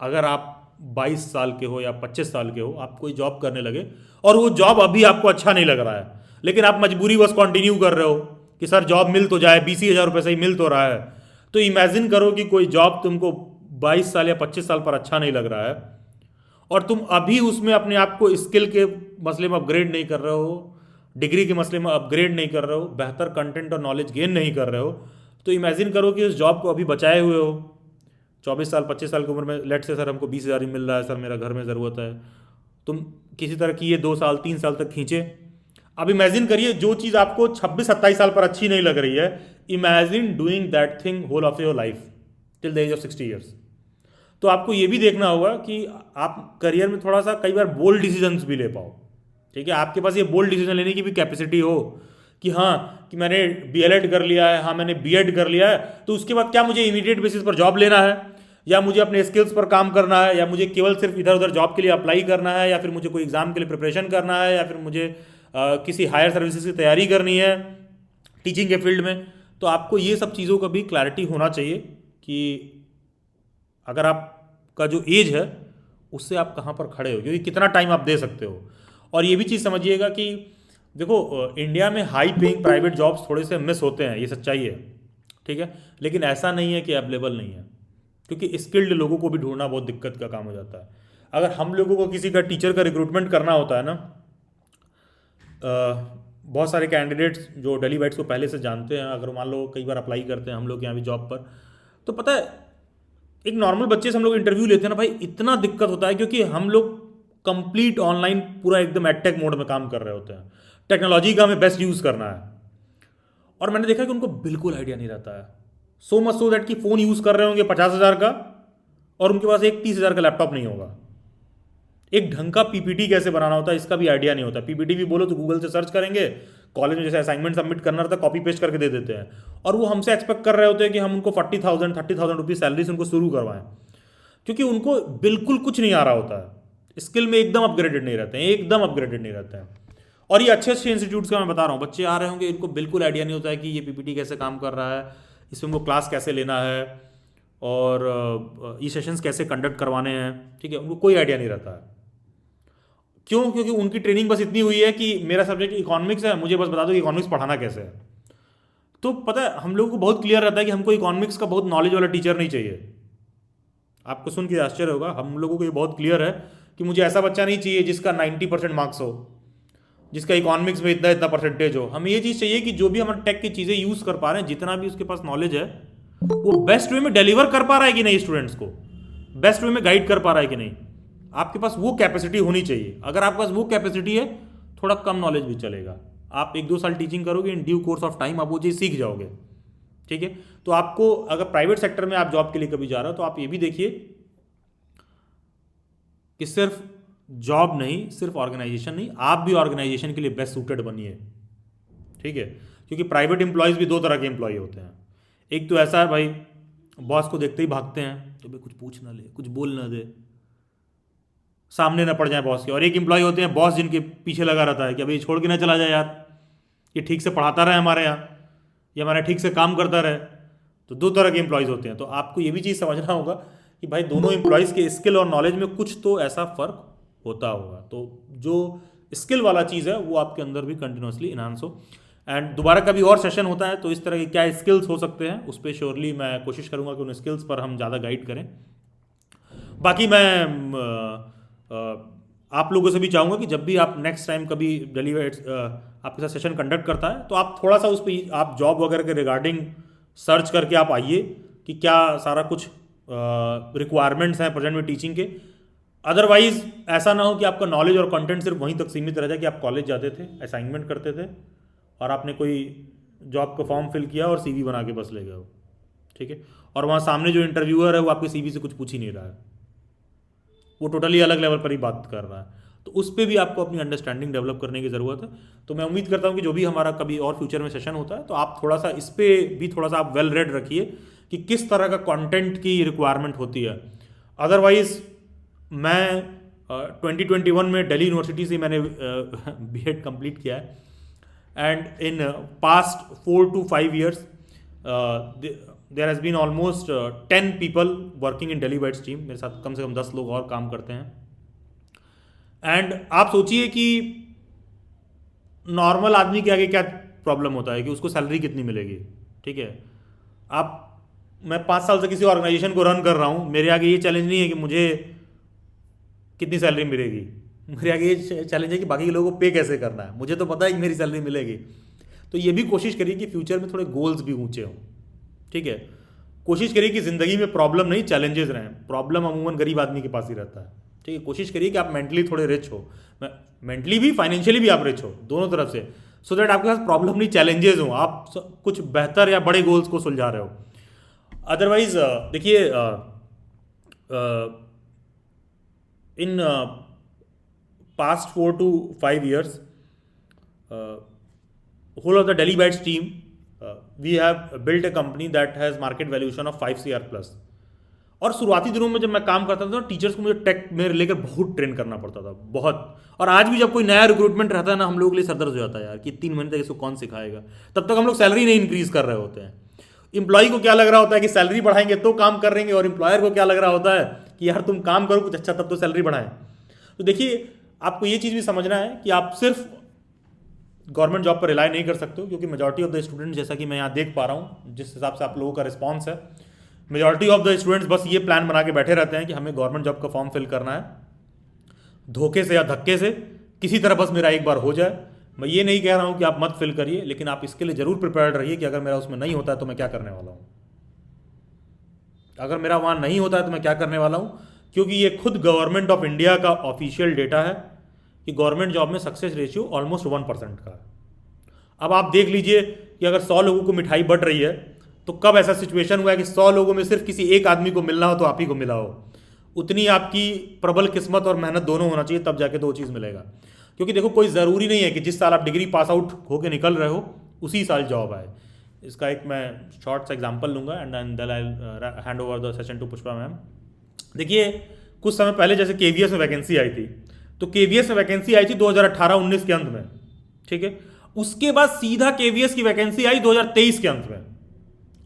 अगर आप 22 साल के हो या 25 साल के हो, आप कोई जॉब करने लगे और वो जॉब अभी आपको अच्छा नहीं लग रहा है, लेकिन आप मजबूरी बस कंटिन्यू कर रहे हो कि सर जॉब मिल तो जाए, 20,000 रुपये से ही मिल तो रहा है। तो इमेजिन करो कि कोई जॉब तुमको 22 साल या 25 साल पर अच्छा नहीं लग रहा है और तुम अभी उसमें अपने आप को स्किल के मसले में अपग्रेड नहीं कर रहे हो, डिग्री के मसले में अपग्रेड नहीं कर रहे हो, बेहतर कंटेंट और नॉलेज गेन नहीं कर रहे हो, तो इमेजिन करो कि उस जॉब को अभी बचाए हुए हो। 24 साल 25 साल की उम्र में लेट से सर हमको 20,000 ही मिल रहा है, सर मेरा घर में ज़रूरत है, तुम किसी तरह की ये 2 साल 3 साल तक खींचे। अब इमेजिन करिए जो चीज़ आपको 26-27 साल पर अच्छी नहीं लग रही है, imagine doing that thing whole of your life till the age of 60 years. तो आपको ये भी देखना होगा कि आप करियर में थोड़ा सा कई बार बोल्ड डिसीजंस भी ले पाओ, ठीक है, आपके पास ये बोल्ड डिसीजन लेने की भी कैपेसिटी हो कि हाँ कि मैंने BLED कर लिया है, हाँ मैंने B.Ed कर लिया है, तो उसके बाद क्या मुझे इमीडिएट बेसिस पर जॉब लेना है, या मुझे अपने स्किल्स पर काम करना है, या मुझे केवल सिर्फ इधर उधर जॉब के लिए अप्लाई करना है, या फिर मुझे कोई एग्जाम के लिए प्रिपरेशन करना है, या फिर मुझे किसी हायर सर्विसेज की तैयारी करनी है टीचिंग के फील्ड में। तो आपको ये सब चीज़ों का भी क्लैरिटी होना चाहिए कि अगर आपका जो एज है उससे आप कहाँ पर खड़े हो, क्योंकि कितना टाइम आप दे सकते हो। और ये भी चीज़ समझिएगा कि देखो इंडिया में हाई पेइंग प्राइवेट जॉब्स थोड़े से मिस होते हैं, ये सच्चाई है, ठीक है, लेकिन ऐसा नहीं है कि अवेलेबल नहीं है, क्योंकि स्किल्ड लोगों को भी ढूंढना बहुत दिक्कत का काम हो जाता है। अगर हम लोगों को किसी का टीचर का रिक्रूटमेंट करना होता है ना, बहुत सारे कैंडिडेट्स जो डेली बैट्स को पहले से जानते हैं, अगर मान लो कई बार अप्लाई करते हैं हम लोग यहाँ भी जॉब पर, तो पता है एक नॉर्मल बच्चे से हम लोग इंटरव्यू लेते हैं ना भाई, इतना दिक्कत होता है क्योंकि हम लोग कंप्लीट ऑनलाइन पूरा एकदम एडटेक मोड में काम कर रहे होते हैं, टेक्नोलॉजी का हमें बेस्ट यूज़ करना है, और मैंने देखा कि उनको बिल्कुल आइडिया नहीं रहता है। सो मच सो दैट कि फ़ोन यूज़ कर रहे होंगे 50,000 का और उनके पास एक 30,000 का लैपटॉप नहीं होगा। एक ढंग का PPT कैसे बनाना होता है इसका भी आइडिया नहीं होता। PPT भी बोलो तो गूगल से सर्च करेंगे, कॉलेज में जैसे असाइनमेंट सबमिट करना रहता है कॉपी पेस्ट करके दे देते हैं, और वो हमसे एक्सपेक्ट कर रहे होते हैं कि हम उनको 40,000 30,000 रुपीज़ सैलरी से उनको शुरू करवाएं, क्योंकि उनको बिल्कुल कुछ नहीं आ रहा होता है, स्किल में एकदम अपग्रेडेड नहीं रहते हैं, एकदम अपग्रेडेड नहीं रहते हैं। और ये अच्छे अच्छे इंस्टीट्यूट्स का मैं बता रहा हूँ, बच्चे आ रहे होंगे इनको बिल्कुल आइडिया नहीं होता है कि ये PPT कैसे काम कर रहा है, इसमें उनको क्लास कैसे लेना है, और ये सेशंस कैसे कंडक्ट करवाने हैं, ठीक है, उनको कोई आइडिया नहीं रहता है। क्यों? क्योंकि उनकी ट्रेनिंग बस इतनी हुई है कि मेरा सब्जेक्ट इकोनॉमिक्स है, मुझे बस बता दो कि इकोनॉमिक्स पढ़ाना कैसे है। तो पता है हम लोगों को बहुत क्लियर रहता है कि हमको इकोनॉमिक्स का बहुत नॉलेज वाला टीचर नहीं चाहिए। आपको सुन के आश्चर्य होगा, हम लोगों को ये बहुत क्लियर है कि मुझे ऐसा बच्चा नहीं चाहिए जिसका 90% मार्क्स हो, जिसका इकोनॉमिक्स में इतना इतना परसेंटेज हो। हमें ये चीज़ चाहिए कि जो भी हम टेक की चीज़ें यूज़ कर पा रहे हैं, जितना भी उसके पास नॉलेज है, वो बेस्ट वे में डिलीवर कर पा रहा है कि नहीं, स्टूडेंट्स को बेस्ट वे में गाइड कर पा रहा है कि नहीं। आपके पास वो कैपेसिटी होनी चाहिए। अगर आपके पास वो कैपेसिटी है, थोड़ा कम नॉलेज भी चलेगा, आप 1-2 साल टीचिंग करोगे, in due course of time आप वो चीज़ सीख जाओगे, ठीक है। तो आपको अगर प्राइवेट सेक्टर में आप जॉब के लिए कभी जा रहे हो तो आप ये भी देखिए कि सिर्फ जॉब नहीं, सिर्फ ऑर्गेनाइजेशन नहीं, आप भी ऑर्गेनाइजेशन के लिए बेस्ट सूटेड बनिए, ठीक है। क्योंकि प्राइवेट एम्प्लॉयज़ भी 2 तरह के एम्प्लॉय होते हैं। एक तो ऐसा है भाई बॉस को देखते ही भागते हैं, तो भाई कुछ पूछ ना ले, कुछ बोल ना दे, सामने ना पड़ जाए बॉस के। और एक एम्प्लॉय होते हैं बॉस जिनके पीछे लगा रहता है कि अभी छोड़ के ना चला जाए यार, ये ठीक से पढ़ाता रहे हमारे यहाँ, ये हमारे ठीक से काम करता रहे। तो 2 तरह के एम्प्लॉयज़ होते हैं। तो आपको ये भी चीज़ समझना होगा कि भाई दोनों एम्प्लॉयज़ के स्किल और नॉलेज में कुछ तो ऐसा फ़र्क होता होगा। तो जो स्किल वाला चीज़ है वो आपके अंदर भी कंटिन्यूसली इन्हांस हो। एंड दोबारा कभी और सेशन होता है तो इस तरह के क्या स्किल्स हो सकते हैं उस पर श्योरली मैं कोशिश करूँगा कि उन स्किल्स पर हम ज़्यादा गाइड करें। बाकी मैं आप लोगों से भी चाहूँगा कि जब भी आप नेक्स्ट टाइम कभी डेली बैट्स आपके साथ सेशन कंडक्ट करता है तो आप थोड़ा सा उस पर आप जॉब वगैरह के रिगार्डिंग सर्च करके आप आइए कि क्या सारा कुछ रिक्वायरमेंट्स हैं प्रेजेंट में टीचिंग के। अदरवाइज ऐसा ना हो कि आपका नॉलेज और कंटेंट सिर्फ वहीं तक सीमित रह जाए कि आप कॉलेज जाते थे, असाइनमेंट करते थे और आपने कोई जॉब का फॉर्म फिल किया और CV बना के बस ले गए हो, ठीक है। और वहाँ सामने जो इंटरव्यूअर है वो आपके CV से कुछ पूछ ही नहीं रहा है, वो टोटली अलग लेवल पर ही बात कर रहा है। तो उस पर भी आपको अपनी अंडरस्टैंडिंग डेवलप करने की ज़रूरत है। तो मैं उम्मीद करता हूँ कि जो भी हमारा कभी और फ्यूचर में सेशन होता है तो आप थोड़ा सा इस पर भी थोड़ा सा आप वेल रेड रखिए कि किस तरह का कंटेंट की रिक्वायरमेंट होती है। अदरवाइज मैं 2021 में दिल्ली यूनिवर्सिटी से मैंने बीएड कंप्लीट किया है, and in past 4 to 5 years there has been almost 10 people working in Daily Bytes team. मेरे साथ कम से कम 10 लोग और काम करते हैं। एंड आप सोचिए कि नॉर्मल आदमी के आगे क्या प्रॉब्लम होता है कि उसको सैलरी कितनी मिलेगी। ठीक है, मैं 5 साल से किसी ऑर्गेनाइजेशन को रन कर रहा हूँ, मेरे आगे ये चैलेंज नहीं है कि मुझे कितनी सैलरी मिलेगी, मेरे आगे ये चैलेंज है कि बाकी के लोगों को पे कैसे करना है। मुझे तो पता है कि मेरी सैलरी मिलेगी। तो ये भी कोशिश करिए कि फ्यूचर में थोड़े गोल्स भी ऊंचे हों। ठीक है, कोशिश करिए कि ज़िंदगी में प्रॉब्लम नहीं चैलेंजेस रहें। प्रॉब्लम अमूमन गरीब आदमी के पास ही रहता है। ठीक है, कोशिश करिए कि आप मेंटली थोड़े रिच हो, मेंटली भी फाइनेंशियली भी आप रिच हो, दोनों तरफ से, सो दैट आपके पास प्रॉब्लम नहीं चैलेंजेस हों, आप कुछ बेहतर या बड़े गोल्स को सुलझा रहे हो। अदरवाइज देखिए, इन past 4 to 5 years, whole of the Delhi Bytes team, we have built a company that has market valuation of 5 CR plus. और शुरुआती दिनों में जब मैं काम करता था, टीचर्स को मुझे टेक में लेकर बहुत ट्रेन करना पड़ता था, बहुत। और आज भी जब कोई नया रिक्रूटमेंट रहता है ना, हम लोगों के लिए सरदर्द हो जाता है यार कि 3 महीने तक इसको कौन सिखाएगा। तब तक हम लोग सैलरी नहीं इंक्रीज कर रहे होते हैं। एम्प्लॉय को क्या लग रहा होता है कि सैलरी बढ़ाएंगे तो काम कर रहेंगे, और एम्प्लॉयर को क्या लग रहा होता है कि यार तुम काम करो कुछ अच्छा तब तो सैलरी बढ़ाएं। तो देखिए, आपको ये चीज़ भी समझना है कि आप सिर्फ गवर्नमेंट जॉब पर रिलाई नहीं कर सकते हो, क्योंकि मेजॉरिटी ऑफ द स्टूडेंट्स, जैसा कि मैं यहाँ देख पा रहा हूँ, जिस हिसाब से आप लोगों का रिस्पॉन्स है, मेजॉरिटी ऑफ द स्टूडेंट्स बस ये प्लान बना के बैठे रहते हैं कि हमें गवर्नमेंट जॉब का फॉर्म फिल करना है, धोखे से या धक्के से, किसी तरह बस मेरा एक बार हो जाए। मैं ये नहीं कह रहा हूँ कि आप मत फिल करिए, लेकिन आप इसके लिए जरूर प्रिपेयर्ड रहिए कि अगर मेरा उसमें नहीं होता है तो मैं क्या करने वाला हूँ। अगर मेरा वहाँ नहीं होता है तो मैं क्या करने वाला हूँ, क्योंकि ये खुद गवर्नमेंट ऑफ इंडिया का ऑफिशियल डेटा है कि गवर्नमेंट जॉब में सक्सेस रेशियो ऑलमोस्ट 1% का है। अब आप देख लीजिए कि अगर 100 लोगों को मिठाई बट रही है, तो कब ऐसा सिचुएशन हुआ है कि 100 लोगों में सिर्फ किसी एक आदमी को मिलना हो तो आप ही को मिला हो। उतनी आपकी प्रबल किस्मत और मेहनत दोनों होना चाहिए, तब जाके तो वो चीज़ मिलेगा। क्योंकि देखो, कोई ज़रूरी नहीं है कि जिस साल आप डिग्री पास आउट होकर निकल रहे हो उसी साल जॉब आए। इसका एक मैं शॉर्ट सा एग्जाम्पल लूँगा, and then I hand over the session to Pushpa ma'am. देखिए, कुछ समय पहले जैसे केवीएस में वैकेंसी आई थी, तो केवीएस में वैकेंसी आई थी 2018-19 के अंत में। ठीक है, उसके बाद सीधा केवीएस की वैकेंसी आई 2023 के अंत में।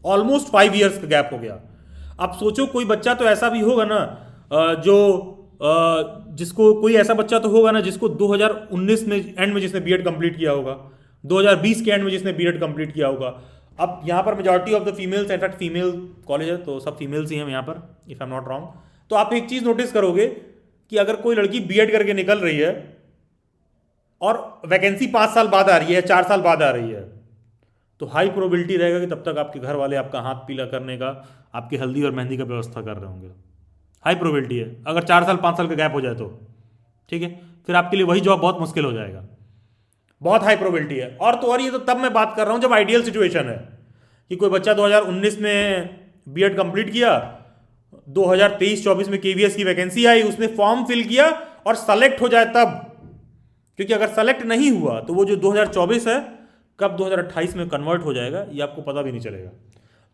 ऑलमोस्ट 5 years का गैप हो गया। अब सोचो, कोई बच्चा तो ऐसा भी होगा ना जिसको, कोई ऐसा बच्चा तो होगा ना जिसको 2019 में एंड में जिसने बीएड कंप्लीट किया होगा, 2020 के एंड में जिसने बीएड कंप्लीट किया होगा। अब यहाँ पर majority of the females, in fact female college है तो सब फीमेल्स ही हैं यहाँ पर, if I am not wrong. तो आप एक चीज़ नोटिस करोगे कि अगर कोई लड़की बीएड करके निकल रही है और वैकेंसी 5 साल बाद आ रही है, 4 साल बाद आ रही है, तो हाई प्रोबेबिलिटी रहेगा कि तब तक आपके घर वाले आपका हाथ पीला करने का, आपकी हल्दी और मेहंदी का व्यवस्था कर रहे होंगे। हाई प्रोबेबिलिटी है, अगर 4 साल 5 साल का गैप हो जाए तो। ठीक है, फिर आपके लिए वही जॉब बहुत मुश्किल हो जाएगा, बहुत हाई प्रोबेबिलिटी है। और ये तो तब मैं बात कर रहा हूँ जब आइडियल सिचुएशन है कि कोई बच्चा 2019 में बीएड कंप्लीट किया, 2023-24 में केवीएस की वैकेंसी आई, उसने फॉर्म फिल किया और सेलेक्ट हो जाए तब। क्योंकि अगर सेलेक्ट नहीं हुआ तो वो जो 2024 है कब 2028 में कन्वर्ट हो जाएगा ये आपको पता भी नहीं चलेगा।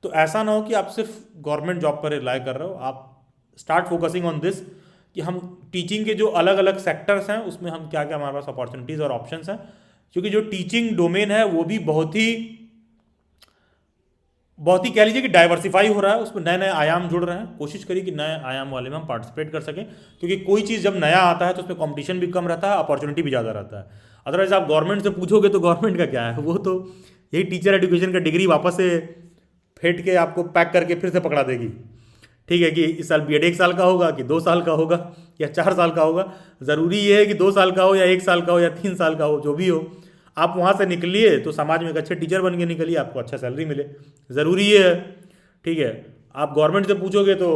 तो ऐसा ना हो कि आप सिर्फ गवर्नमेंट जॉब पर रिलाई कर रहे हो, आप स्टार्ट फोकसिंग ऑन दिस कि हम टीचिंग के जो अलग अलग सेक्टर्स हैं उसमें हम क्या क्या हमारे पास अपॉर्चुनिटीज़ और ऑप्शंस हैं। क्योंकि जो टीचिंग डोमेन है वो भी बहुत ही कह लीजिए कि डाइवर्सिफाई हो रहा है, उसमें नए नए आयाम जुड़ रहे हैं। कोशिश करिए कि नए आयाम वाले में हम पार्टिसिपेट कर सकें, क्योंकि कोई चीज़ जब नया आता है तो उसमें कंपटीशन भी कम रहता है, अपॉर्चुनिटी भी ज़्यादा रहता है। अदरवाइज आप गवर्नमेंट से पूछोगे तो गवर्नमेंट का क्या है, वो तो यही टीचर एजुकेशन का डिग्री वापस से फेंट के आपको पैक करके फिर से पकड़ा देगी। ठीक है, कि इस साल बीएड 1 साल का होगा कि 2 साल का होगा या 4 साल का होगा। ज़रूरी ये है कि 2 साल का हो या 1 साल का हो या 3 साल का हो, जो भी हो, आप वहाँ से निकलिए तो समाज में एक अच्छे टीचर बन के निकलिए, आपको अच्छा सैलरी मिले, ज़रूरी ये है। ठीक है, आप गवर्नमेंट से पूछोगे तो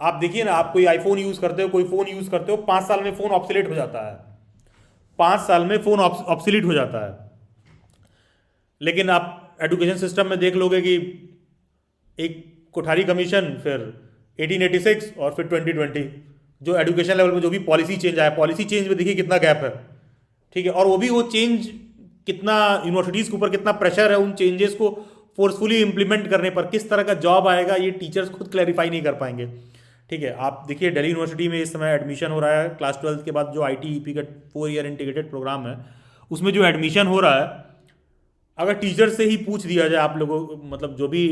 आप देखिए ना, आप कोई आईफोन यूज़ करते हो, कोई फ़ोन यूज़ करते हो, 5 साल में फ़ोन ऑब्सोलेट हो जाता है, 5 साल में फ़ोन ऑब्सोलीट हो जाता है। लेकिन आप एजुकेशन सिस्टम में देख लोगे कि एक कोठारी कमीशन, फिर 1886 और फिर 2020, जो एजुकेशन लेवल में जो भी पॉलिसी चेंज आया, पॉलिसी चेंज में देखिए कितना गैप है। ठीक है, और वो चेंज कितना यूनिवर्सिटीज़ के ऊपर कितना प्रेशर है उन चेंजेस को फोर्सफुली इम्प्लीमेंट करने पर किस तरह का जॉब आएगा, ये टीचर्स खुद क्लैरिफाई नहीं कर पाएंगे। ठीक है, आप देखिए दिल्ली यूनिवर्सिटी में इस समय एडमिशन हो रहा है क्लास 12 के बाद, जो ITEP का 4 ईयर इंटीग्रेटेड प्रोग्राम है, उसमें जो एडमिशन हो रहा है, अगर टीचर से ही पूछ दिया जाए, आप लोगों मतलब जो भी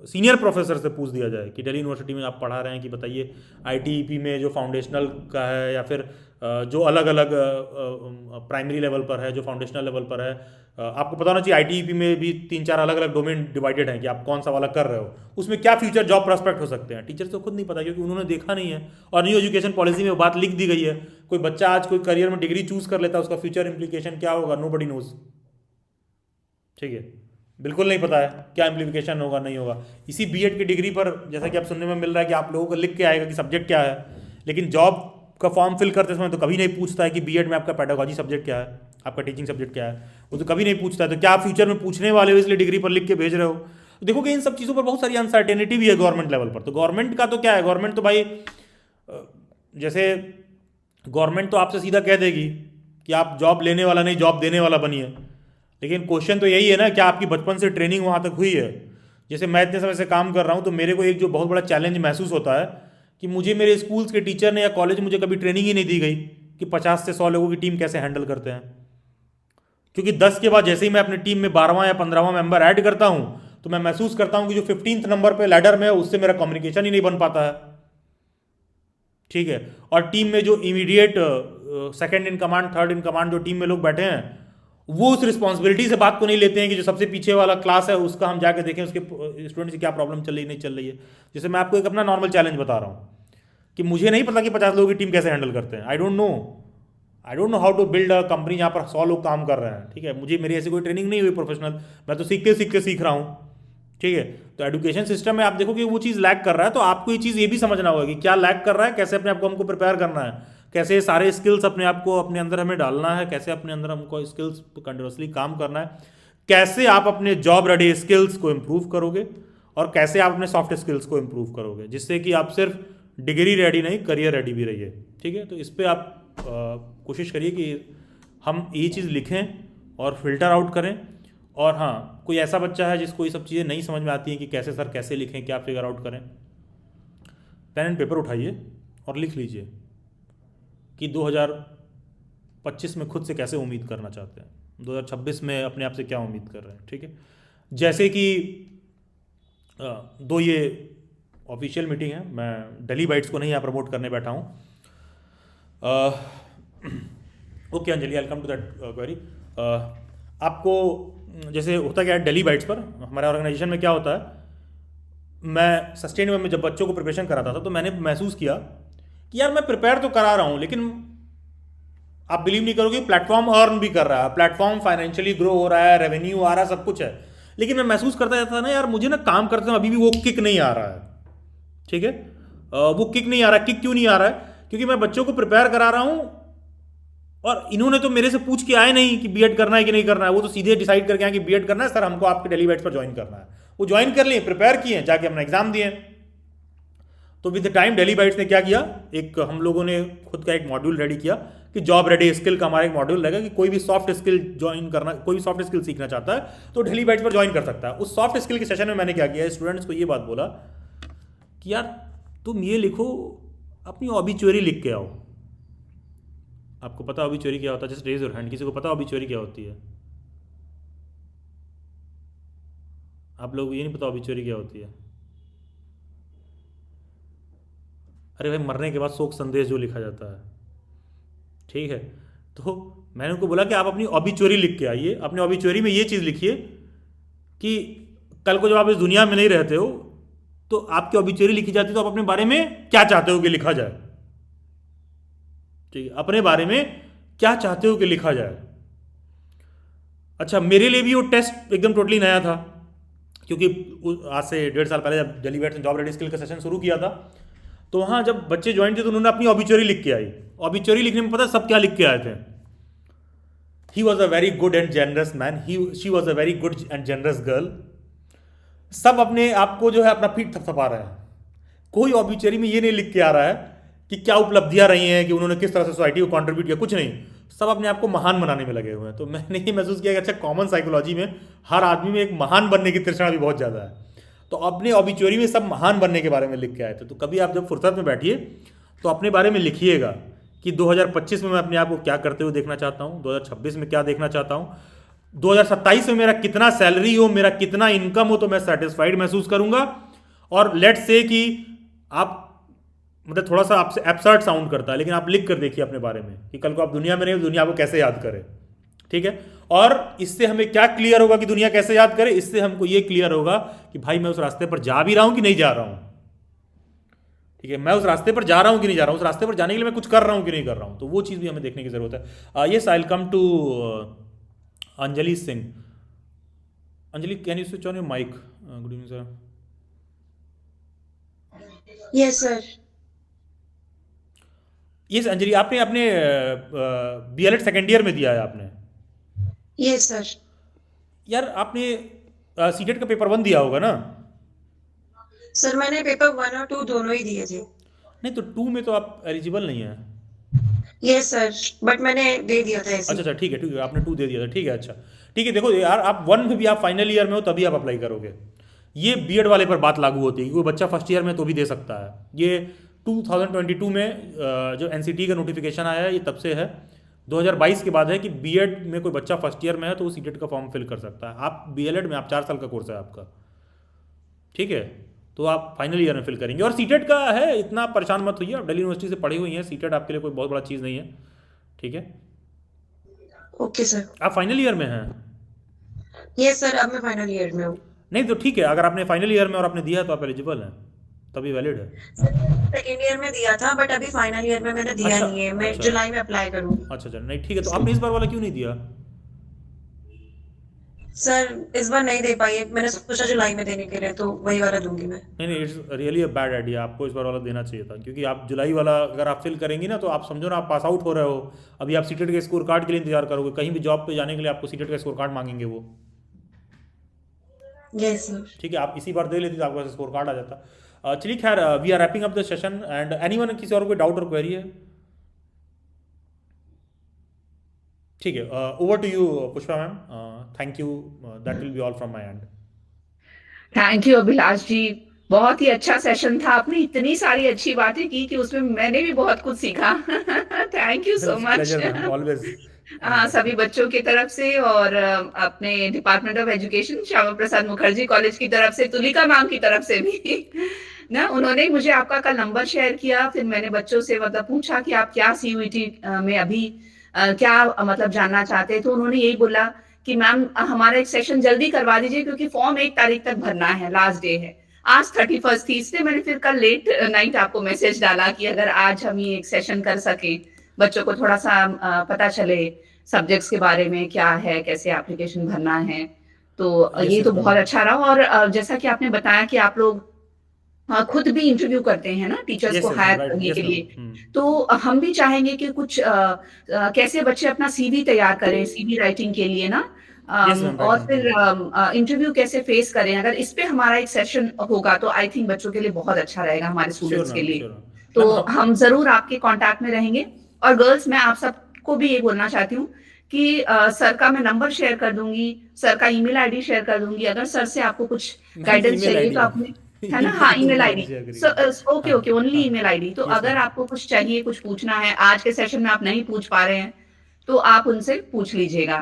सीनियर प्रोफेसर से पूछ दिया जाए कि दिल्ली यूनिवर्सिटी में आप पढ़ा रहे हैं कि बताइए ITEP में जो फाउंडेशनल का है या फिर जो अलग अलग प्राइमरी लेवल पर है, जो फाउंडेशनल लेवल पर है, आपको पता होना चाहिए ITEP में भी 3-4 अलग अलग डोमेन डिवाइडेड हैं कि आप कौन सा वाला कर रहे हो, उसमें क्या फ्यूचर जॉब प्रोस्पेक्ट हो सकते हैं, टीचर्स को खुद नहीं पता क्योंकि उन्होंने देखा नहीं है। और न्यू एजुकेशन पॉलिसी में बात लिख दी गई है, कोई बच्चा आज कोई करियर में डिग्री चूज कर लेता है, उसका फ्यूचर इंप्लीकेशन क्या होगा, नोबडी नोज। ठीक है, बिल्कुल नहीं पता है क्या इम्प्लीकेशन होगा, नहीं होगा। इसी B.Ed की डिग्री पर जैसा कि आप सुनने में मिल रहा है कि आप लोगों को लिख के आएगा कि सब्जेक्ट क्या है, लेकिन जॉब का फॉर्म फिल करते समय तो कभी नहीं पूछता है कि B.Ed में आपका पेडागोजी सब्जेक्ट क्या है, आपका टीचिंग सब्जेक्ट क्या है, वो तो कभी नहीं पूछता है। तो क्या आप फ्यूचर में पूछने वाले हो इसलिए डिग्री पर लिख के भेज रहे हो? तो देखोगे इन सब चीज़ों पर बहुत सारी अनसर्टेनिटी भी है गवर्नमेंट लेवल पर। तो गवर्नमेंट का तो क्या है, गवर्नमेंट तो भाई जैसे गवर्नमेंट तो आपसे सीधा कह देगी कि आप जॉब लेने वाला नहीं, जॉब देने वाला बनिए। लेकिन क्वेश्चन तो यही है ना कि आपकी बचपन से ट्रेनिंग वहाँ तक हुई है। जैसे मैं इतने समय से काम कर रहा हूँ तो मेरे को एक जो बहुत बड़ा चैलेंज महसूस होता है कि मुझे मेरे स्कूल्स के टीचर ने या कॉलेज मुझे कभी ट्रेनिंग ही नहीं दी गई कि 50 से 100 लोगों की टीम कैसे हैंडल करते हैं। क्योंकि 10 के बाद जैसे ही मैं अपनी टीम में 12वां या 15वां मेंबर ऐड करता हूँ तो मैं महसूस करता हूँ कि जो 15th नंबर पे लैडर में है उससे मेरा कम्युनिकेशन ही नहीं बन पाता है। ठीक है, और टीम में जो immediate second in command, third in command जो टीम में लोग बैठे हैं वो उस रिस्पॉन्सिबिलिटी से बात को नहीं लेते हैं कि जो सबसे पीछे वाला क्लास है उसका हम जाके देखें उसके स्टूडेंट की क्या प्रॉब्लम चल रही नहीं चल रही है। जैसे मैं आपको एक अपना नॉर्मल चैलेंज बता रहा हूँ कि मुझे नहीं पता कि 50 लोगों की टीम कैसे हैंडल करते हैं। I don't know how to build a company जहाँ पर 100 लोग काम कर रहे हैं। ठीक है, मुझे मेरी ऐसी कोई ट्रेनिंग नहीं हुई प्रोफेशनल, मैं तो सीख रहा हूँ। ठीक है, तो एजुकेशन सिस्टम में आप देखो कि वो चीज़ लैक कर रहा है, तो आपको ये चीज़ ये भी समझना होगा कि क्या लैक कर रहा है, कैसे अपने आप को हमको प्रिपेयर करना है, कैसे सारे स्किल्स अपने आप को अपने अंदर हमें डालना है, कैसे अपने अंदर हमको स्किल्स कंटिन्यूसली काम करना है, कैसे आप अपने जॉब रेडी स्किल्स को इम्प्रूव करोगे और कैसे आप अपने सॉफ्ट स्किल्स को इम्प्रूव करोगे, जिससे कि आप सिर्फ डिग्री रेडी नहीं करियर रेडी भी रहिए। ठीक है, तो इस पर आप कोशिश करिए कि हम ये चीज़ लिखें और फिल्टर आउट करें। और हाँ, कोई ऐसा बच्चा है जिसको ये सब चीज़ें नहीं समझ में आती हैं कि कैसे सर कैसे लिखें, क्या फिगर आउट करें, पेन एंड पेपर उठाइए और लिख लीजिए कि 2025 में खुद से कैसे उम्मीद करना चाहते हैं, 2026 में अपने आप से क्या उम्मीद कर रहे हैं। ठीक है, जैसे कि 2 ये ऑफिशियल मीटिंग है, मैं दिल्ली बाइट्स को नहीं यहाँ प्रमोट करने बैठा हूँ। Okay Anjali, I come to that query. आपको जैसे होता क्या है दिल्ली बाइट्स पर, हमारे ऑर्गेनाइजेशन में क्या होता है, मैं सस्टेनेबल में जब बच्चों को प्रिपरेशन कराता था तो मैंने महसूस किया कि यार मैं प्रिपेयर तो करा रहा हूँ, लेकिन आप बिलीव नहीं करोगे प्लेटफॉर्म अर्न भी कर रहा है, प्लेटफॉर्म फाइनेंशियली ग्रो हो रहा है, रेवेन्यू आ रहा है, सब कुछ है, लेकिन मैं महसूस करता रहता था ना यार मुझे ना काम करते समय अभी भी वो किक नहीं आ रहा है। ठीक है, वो किक नहीं आ रहा है। किक क्यों नहीं आ रहा है? क्योंकि मैं बच्चों को प्रिपेयर करा रहा हूँ और इन्होंने तो मेरे से पूछ के आए नहीं कि B.Ed करना है कि नहीं करना है, वो तो सीधे डिसाइड करके आए कि B.Ed करना है सर, हमको आपके दिल्ली बैट्स पर ज्वाइन करना है। वो ज्वाइन कर लिए, प्रिपेयर किए, जाके अपना एग्जाम दिए। तो with the time Delhi bytes ने क्या किया, एक हम लोगों ने खुद का एक मॉड्यूल रेडी किया कि जॉब रेडी स्किल का हमारा एक मॉड्यूल रहेगा कि कोई भी सॉफ्ट स्किल ज्वाइन करना, कोई भी सॉफ्ट स्किल सीखना चाहता है तो दिल्ली बाइट्स पर ज्वाइन कर सकता है। उस सॉफ्ट स्किल के सेशन में मैंने क्या किया, स्टूडेंट्स को ये बात बोला कि यार तुम ये लिखो, अपनी ऑबिचुअरी लिख के आओ। आपको पता ऑबिचुअरी क्या होता है? जस्ट रेज योर हैंड, किसी को पता ऑबिचुअरी क्या होती है? आप लोग ये नहीं पता ऑबिचुअरी क्या होती है? अरे भाई, मरने के बाद शोक संदेश जो लिखा जाता है। ठीक है, तो मैंने उनको बोला कि आप अपनी ऑबिचुअरी लिख के आइए। अपने ऑबिचुअरी में ये चीज़ लिखिए कि कल को जब आप इस दुनिया में नहीं रहते हो तो आपकी ऑबिचुअरी लिखी जाती है तो आप अपने बारे में क्या चाहते हो कि लिखा जाए। ठीक है, अपने बारे में क्या चाहते हो कि लिखा जाए। अच्छा, मेरे लिए भी वो टेस्ट एकदम टोटली नया था, क्योंकि आज से 1.5 साल पहले जब दिल्ली बैट्स ने जॉब रेडी स्किल का सेशन शुरू किया था तो वहाँ जब बच्चे ज्वाइन थे तो उन्होंने अपनी ऑबिचुअरी लिख के आई। ऑबिचुअरी लिखने में पता सब क्या लिख के आए थे? He was a very good and generous man, she was a very good and generous girl. सब अपने आप को जो है अपना पीठ थपथपा रहे हैं। कोई ऑबिचुअरी में ये नहीं लिख के आ रहा है कि क्या उपलब्धियां रही हैं, कि उन्होंने किस तरह से सोसाइटी को कंट्रीब्यूट किया, कुछ नहीं। सब अपने आप को महान बनाने में लगे हुए हैं। तो मैंने ये महसूस किया कि अच्छा, कॉमन साइकोलॉजी में हर आदमी में एक महान बनने की तृष्णा भी बहुत ज़्यादा है। तो अपने ऑबिचुअरी में सब महान बनने के बारे में लिख के आए थे। तो कभी आप जब फुर्सत में बैठिए तो अपने बारे में लिखिएगा कि 2025 में मैं अपने आप को क्या करते हुए देखना चाहता हूँ, 2026 में क्या देखना चाहता हूँ, 2027 में मेरा कितना सैलरी हो, मेरा कितना इनकम हो तो मैं सेटिस्फाइड महसूस करूंगा। और लेट्स से कि आप, मतलब थोड़ा सा आपसे एब्सर्ड साउंड करता है, लेकिन आप लिख कर देखिए अपने बारे में कि कल को आप दुनिया में नहीं हो, दुनिया आपको कैसे याद करे। ठीक है, और इससे हमें क्या क्लियर होगा कि दुनिया कैसे याद करे? इससे हमको ये क्लियर होगा कि भाई मैं उस रास्ते पर जा भी रहा हूं कि नहीं जा रहा हूं। ठीक है, मैं उस रास्ते पर जा रहा हूं कि नहीं जा रहा हूं, उस रास्ते पर जाने के लिए मैं कुछ कर रहा हूं कि नहीं कर रहा हूं। तो वो चीज़ भी हमें देखने की जरूरत है। Yes, I will come to Anjali Singh. Anjali, can you switch on your mic? Good evening sir. Yes sir. Yes Anjali, आपने अपने बीएलएड सेकेंड ईयर में दिया है आपने? Yes sir. यार आपने सीटेट का पेपर 1 दिया होगा ना? सर मैंने पेपर 1 और 2 दोनों ही दिए थे। नहीं, तो 2 में तो आप एलिजिबल नहीं है। यस सर, बट मैंने दे दिया था ऐसे। अच्छा, ठीक है, ठीक है, आपने 2 दे दिया था, ठीक है। अच्छा, ठीक है, देखो यार, आप 1 में भी आप फाइनल ईयर में हो तभी आप अप्लाई करोगे। ये बीएड वाले पर बात लागू होती है कि कोई बच्चा फर्स्ट ईयर में तो भी दे सकता है। ये 2022 में जो एनसीटी का नोटिफिकेशन आया है ये तब से है, 2022 के बाद है कि बीएड में कोई बच्चा फर्स्ट ईयर में है तो वो सीटेट का फॉर्म फिल कर सकता है। आप बीएलएड में आप 4 साल का कोर्स है आपका, ठीक है, तो आप फाइनल ईयर में फिल करेंगे। और सीटेट का है, इतना परेशान मत होइए, आप दिल्ली यूनिवर्सिटी से पढ़ी हुई हैं, सीटेट आपके लिए कोई बहुत बड़ा चीज़ नहीं है। ठीक है, ओके सर। आप फाइनल ईयर में हैं? यस सर, अब मैं फाइनल ईयर में हूँ। नहीं तो ठीक है, अगर आपने फाइनल ईयर में और आपने दिया तो आप एलिजिबल हैं, तभी वैलिड है। सेकेंड ईयर में दिया था बट अभी फाइनल ईयर में मैंने दिया अच्छा, नहीं है। मैं अच्छा, जुलाई में अप्लाई करूँगी। अच्छा, नहीं ठीक है, तो आपने इस बार वाला क्यों नहीं दिया? सर इस बार नहीं दे पाई, मैंने सोचा जुलाई में देने के लिए, तो वही वाला दूंगी मैं। नहीं, it's really a bad idea, आपको इस बार वाला देना चाहिए था, क्योंकि आप जुलाई वाला अगर आप फिल करेंगी ना तो आप समझो ना, आप पास आउट हो रहे हो। अभी आप सीटेट के स्कोर कार्ड के लिए इंतजार करोगे, कहीं भी जॉब पे जाने के लिए आपको सीटेट का स्कोर कार्ड मांगेंगे वो। Yes sir. ठीक है, आप इसी बार दे लेती तो आपका स्कोर कार्ड आ जाता। चलिए, खैर, we are wrapping up the session and anyone, किसी और कोई डाउट और क्वेरी है? ठीक है, over to you Pushpa ma'am, thank you, that will be all from my end. Thank you Abhilash ji, बहुत ही अच्छा सेशन था। आपने इतनी सारी अच्छी बातें की कि उसमें मैंने भी बहुत कुछ सीखा। Thank you so much. Pleasure ma'am, always. हाँ, सभी बच्चों की तरफ से और अपने department of education Shyama Prasad Mukherjee college की तरफ से, तुलिका मैम की तरफ से भी ना, उन्होंने मुझे आपका कल नंबर शेयर किया। फिर मैंने बच्चों से मतलब पूछा कि आप क्या सीयूईटी में अभी क्या मतलब जानना चाहते हैं, तो उन्होंने यही बोला कि मैम हमारा एक सेशन जल्दी करवा दीजिए क्योंकि फॉर्म 1 तारीख तक भरना है, लास्ट डे है। आज 31 थी, इसलिए मैंने फिर कल लेट नाइट आपको मैसेज डाला कि अगर आज हम ये एक सेशन कर सके, बच्चों को थोड़ा सा पता चले सब्जेक्ट्स के बारे में क्या है, कैसे एप्लीकेशन भरना है। तो ये तो बहुत अच्छा रहा। और जैसा कि आपने बताया कि आप लोग खुद भी इंटरव्यू करते हैं ना टीचर्स को हायर करने के लिए, तो हम भी चाहेंगे कि कुछ कैसे बच्चे अपना सीवी तैयार करें, सीवी राइटिंग के लिए ना, और फिर इंटरव्यू कैसे फेस करें। अगर इस पे हमारा एक सेशन होगा तो आई थिंक बच्चों के लिए बहुत अच्छा रहेगा, हमारे स्टूडेंट्स के लिए। तो हम जरूर आपके कांटेक्ट में रहेंगे। और गर्ल्स, मैं आप सबको भी ये बोलना चाहती हूँ कि सर का मैं नंबर शेयर कर दूंगी, सर का ईमेल आईडी शेयर कर दूंगी। अगर सर से आपको कुछ गाइडेंस चाहिए तो आपने, है ना, हाँ, email ID, okay okay, only email ID. तो अगर आपको कुछ चाहिए, कुछ पूछना है, आज के सेशन में आप नहीं पूछ पा रहे हैं तो आप उनसे पूछ लीजिएगा।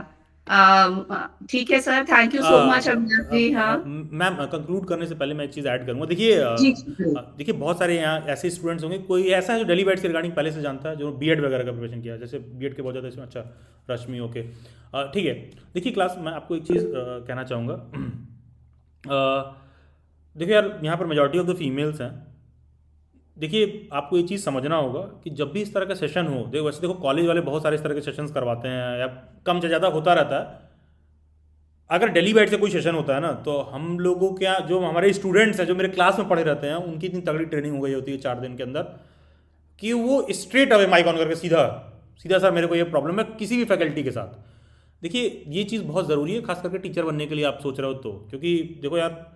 ठीक है sir, thank you so much Abhilash ji. हाँ मैम, कंक्लूड करने से पहले मैं एक चीज़ ऐड करूंगा। देखिए बहुत सारे यहाँ ऐसे स्टूडेंट्स होंगे, कोई ऐसा है जो डेली बैट्स के रिगार्डिंग पहले से जानता है, जो बीएड वगैरह का प्रिपरेशन किया, जैसे बीएड के बहुत ज़्यादा इसमें। अच्छा, रश्मि, ओके, ठीक है। देखिए क्लास, मैं आपको एक चीज़ कहना चाहूँगा। देखिए यार, यहाँ पर मेजॉरिटी ऑफ द फीमेल्स हैं। देखिए, आपको ये चीज़ समझना होगा कि जब भी इस तरह का सेशन हो, वैसे देखो कॉलेज वाले बहुत सारे इस तरह के सेशंस करवाते हैं, या कम से ज़्यादा होता रहता है। अगर डेली बैट से कोई सेशन होता है ना, तो हम लोगों के यहाँ जो हमारे स्टूडेंट्स हैं, जो मेरे क्लास में पढ़े रहते हैं, उनकी इतनी तगड़ी ट्रेनिंग हो गई होती है 4 दिन के अंदर कि वो स्ट्रेट अवे माइक ऑन करके सीधा सीधा सर मेरे को ये प्रॉब्लम है, किसी भी फैकल्टी के साथ। देखिए, ये चीज़ बहुत ज़रूरी है, खास करके टीचर बनने के लिए आप सोच रहे हो तो, क्योंकि देखो यार,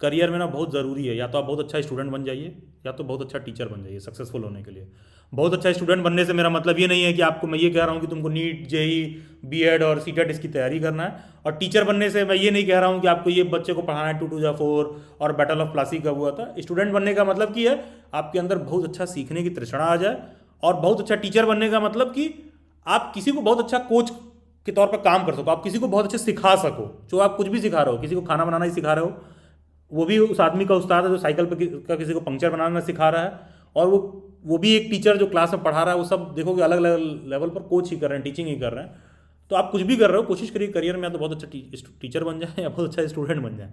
करियर में ना बहुत ज़रूरी है, या तो आप बहुत अच्छा स्टूडेंट बन जाइए या तो बहुत अच्छा टीचर बन जाइए सक्सेसफुल होने के लिए। बहुत अच्छा स्टूडेंट बनने से मेरा मतलब ये नहीं है कि आपको मैं ये कह रहा हूँ कि तुमको नीट जेई बीएड और सीटेट इसकी तैयारी करना है, और टीचर बनने से मैं ये नहीं कह रहा हूँ कि आपको ये बच्चे को पढ़ाना है 2 2 जा 4 और बैटल ऑफ प्लासी कब हुआ था। स्टूडेंट बनने का मतलब कि है आपके अंदर बहुत अच्छा सीखने की तृष्णा आ जाए, और बहुत अच्छा टीचर बनने का मतलब कि आप किसी को बहुत अच्छा कोच के तौर पर काम कर सको, आप किसी को बहुत अच्छे सिखा सको। जो आप कुछ भी सिखा रहे हो, किसी को खाना बनाना ही सिखा रहे हो, वो भी उस आदमी का उस्ताद है जो साइकिल पर का किसी को पंक्चर बनाना सिखा रहा है, और वो भी एक टीचर जो क्लास में पढ़ा रहा है। वो सब देखोगे अलग अलग लेवल पर कोच ही कर रहे हैं, टीचिंग ही कर रहे हैं। तो आप कुछ भी कर रहे हो, कोशिश करिए करियर में या तो बहुत अच्छा टीचर बन जाए या बहुत अच्छा स्टूडेंट बन जाए।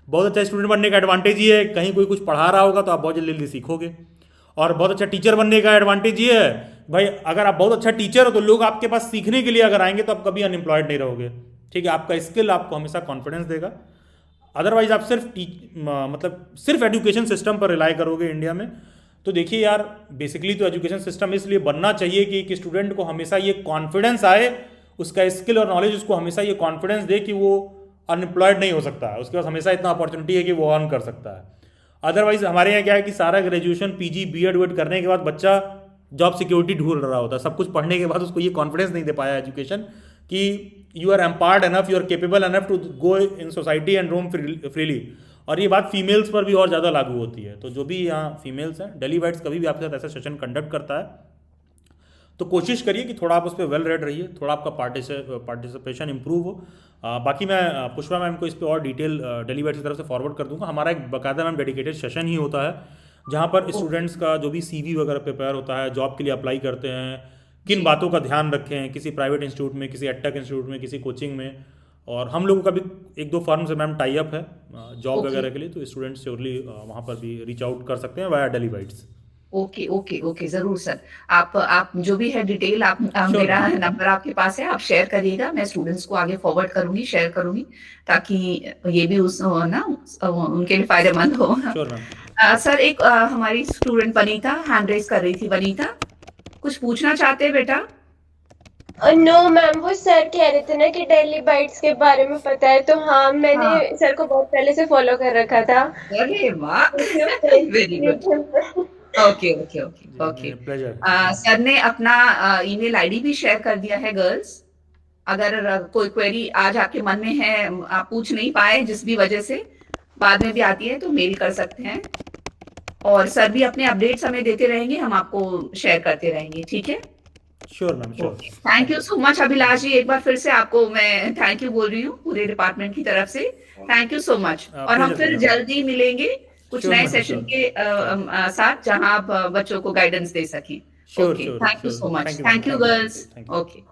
बहुत अच्छा स्टूडेंट बनने का एडवांटेज ये है, कहीं कोई कुछ पढ़ा रहा होगा तो आप बहुत जल्दी जल्दी सीखोगे। और बहुत अच्छा टीचर बनने का एडवांटेज ये है भाई, अगर आप बहुत अच्छा टीचर हो तो लोग आपके पास सीखने के लिए अगर आएंगे तो आप कभी अनएम्प्लॉयड नहीं रहोगे। ठीक है, आपका स्किल आपको हमेशा कॉन्फिडेंस देगा। अदरवाइज आप सिर्फ एजुकेशन सिस्टम पर रिलाई करोगे इंडिया में, तो देखिए यार, बेसिकली तो एजुकेशन सिस्टम इसलिए बनना चाहिए कि एक स्टूडेंट को हमेशा ये कॉन्फिडेंस आए, उसका स्किल और नॉलेज उसको हमेशा ये कॉन्फिडेंस दे कि वो अनएम्प्लॉयड नहीं हो सकता है, उसके पास हमेशा इतना अपॉर्चुनिटी है कि वो अर्न कर सकता है। अदरवाइज हमारे यहाँ क्या है कि सारा ग्रेजुएशन पीजी बीएड वीएड करने के बाद बच्चा जॉब सिक्योरिटी ढूंढ रहा होता है। सब कुछ पढ़ने के बाद उसको ये कॉन्फिडेंस नहीं दे पाया एजुकेशन कि you are empowered enough, you are capable enough to go in society and roam freely. और ये बात फीमेल्स पर भी और ज़्यादा लागू होती है। तो जो भी यहाँ फीमेल्स हैं, डेली वाइट्स कभी भी आपके साथ ऐसा सेशन कंडक्ट करता है तो कोशिश करिए कि थोड़ा आप उस पर वेल रेड रहिए, थोड़ा आपका पार्टिसिपेशन इंप्रूव हो। बाकी मैं पुष्पा मैम को इस पर और डिटेल डेली वाइट्स की तरफ से फॉरवर्ड कर दूंगा। हमारा एक बाकायदा मैम डेडिकेटेड सेशन ही होता है जहाँ पर स्टूडेंट्स का जो भी सीवी वगैरह प्रिपेयर होता है, जॉब के लिए अप्लाई करते हैं, किन बातों का ध्यान रखें किसी प्राइवेट इंस्टीट्यूट में, किसी एडटेक इंस्टीट्यूट में, किसी कोचिंग में। और हम लोगों का भी 1-2 फर्म से मैम टाई अप है जॉब वगैरह के लिए, तो स्टूडेंट्स श्योरली वहाँ पर भी रीच आउट कर सकते हैं via Daily Bytes. Okay okay okay, जरूर सर। आप जो भी है डिटेल आप मेरा नंबर आपके पास है, आप शेयर करिएगा, मैं स्टूडेंट्स को आगे फॉरवर्ड करूंगी, शेयर करूंगी, ताकि ये भी उनके लिए फायदेमंद हो। Sure ma'am. सर, एक हमारी स्टूडेंट वनीता हैंड रेज कर रही थी। वनीता, कुछ पूछना चाहते हैं बेटा? नो मैम, वो सर कह रहे थे ना कि डेली बाइट्स के बारे में पता है, तो हाँ मैंने सर को बहुत पहले से फॉलो कर रखा था। अरे वाह, very good. Okay okay okay okay. Sir ने अपना ईमेल आईडी भी शेयर कर दिया है गर्ल्स। अगर कोई क्वेरी आज आपके मन में है, आप पूछ नहीं पाए जिस भी वजह से, बाद में भी आती है तो मेल कर सकते हैं। और सर भी अपने अपडेट्स हमें देते रहेंगे, हम आपको शेयर करते रहेंगे। ठीक है, sure ma'am, sure. Thank you so much Abhilash ji, एक बार फिर से आपको मैं थैंक यू बोल रही हूँ पूरे डिपार्टमेंट की तरफ से। Thank you so much. और हम फिर जल्दी मिलेंगे कुछ नए सेशन के साथ, जहां आप बच्चों को गाइडेंस दे सकें। Okay, thank you so much. Thank you girls. Okay.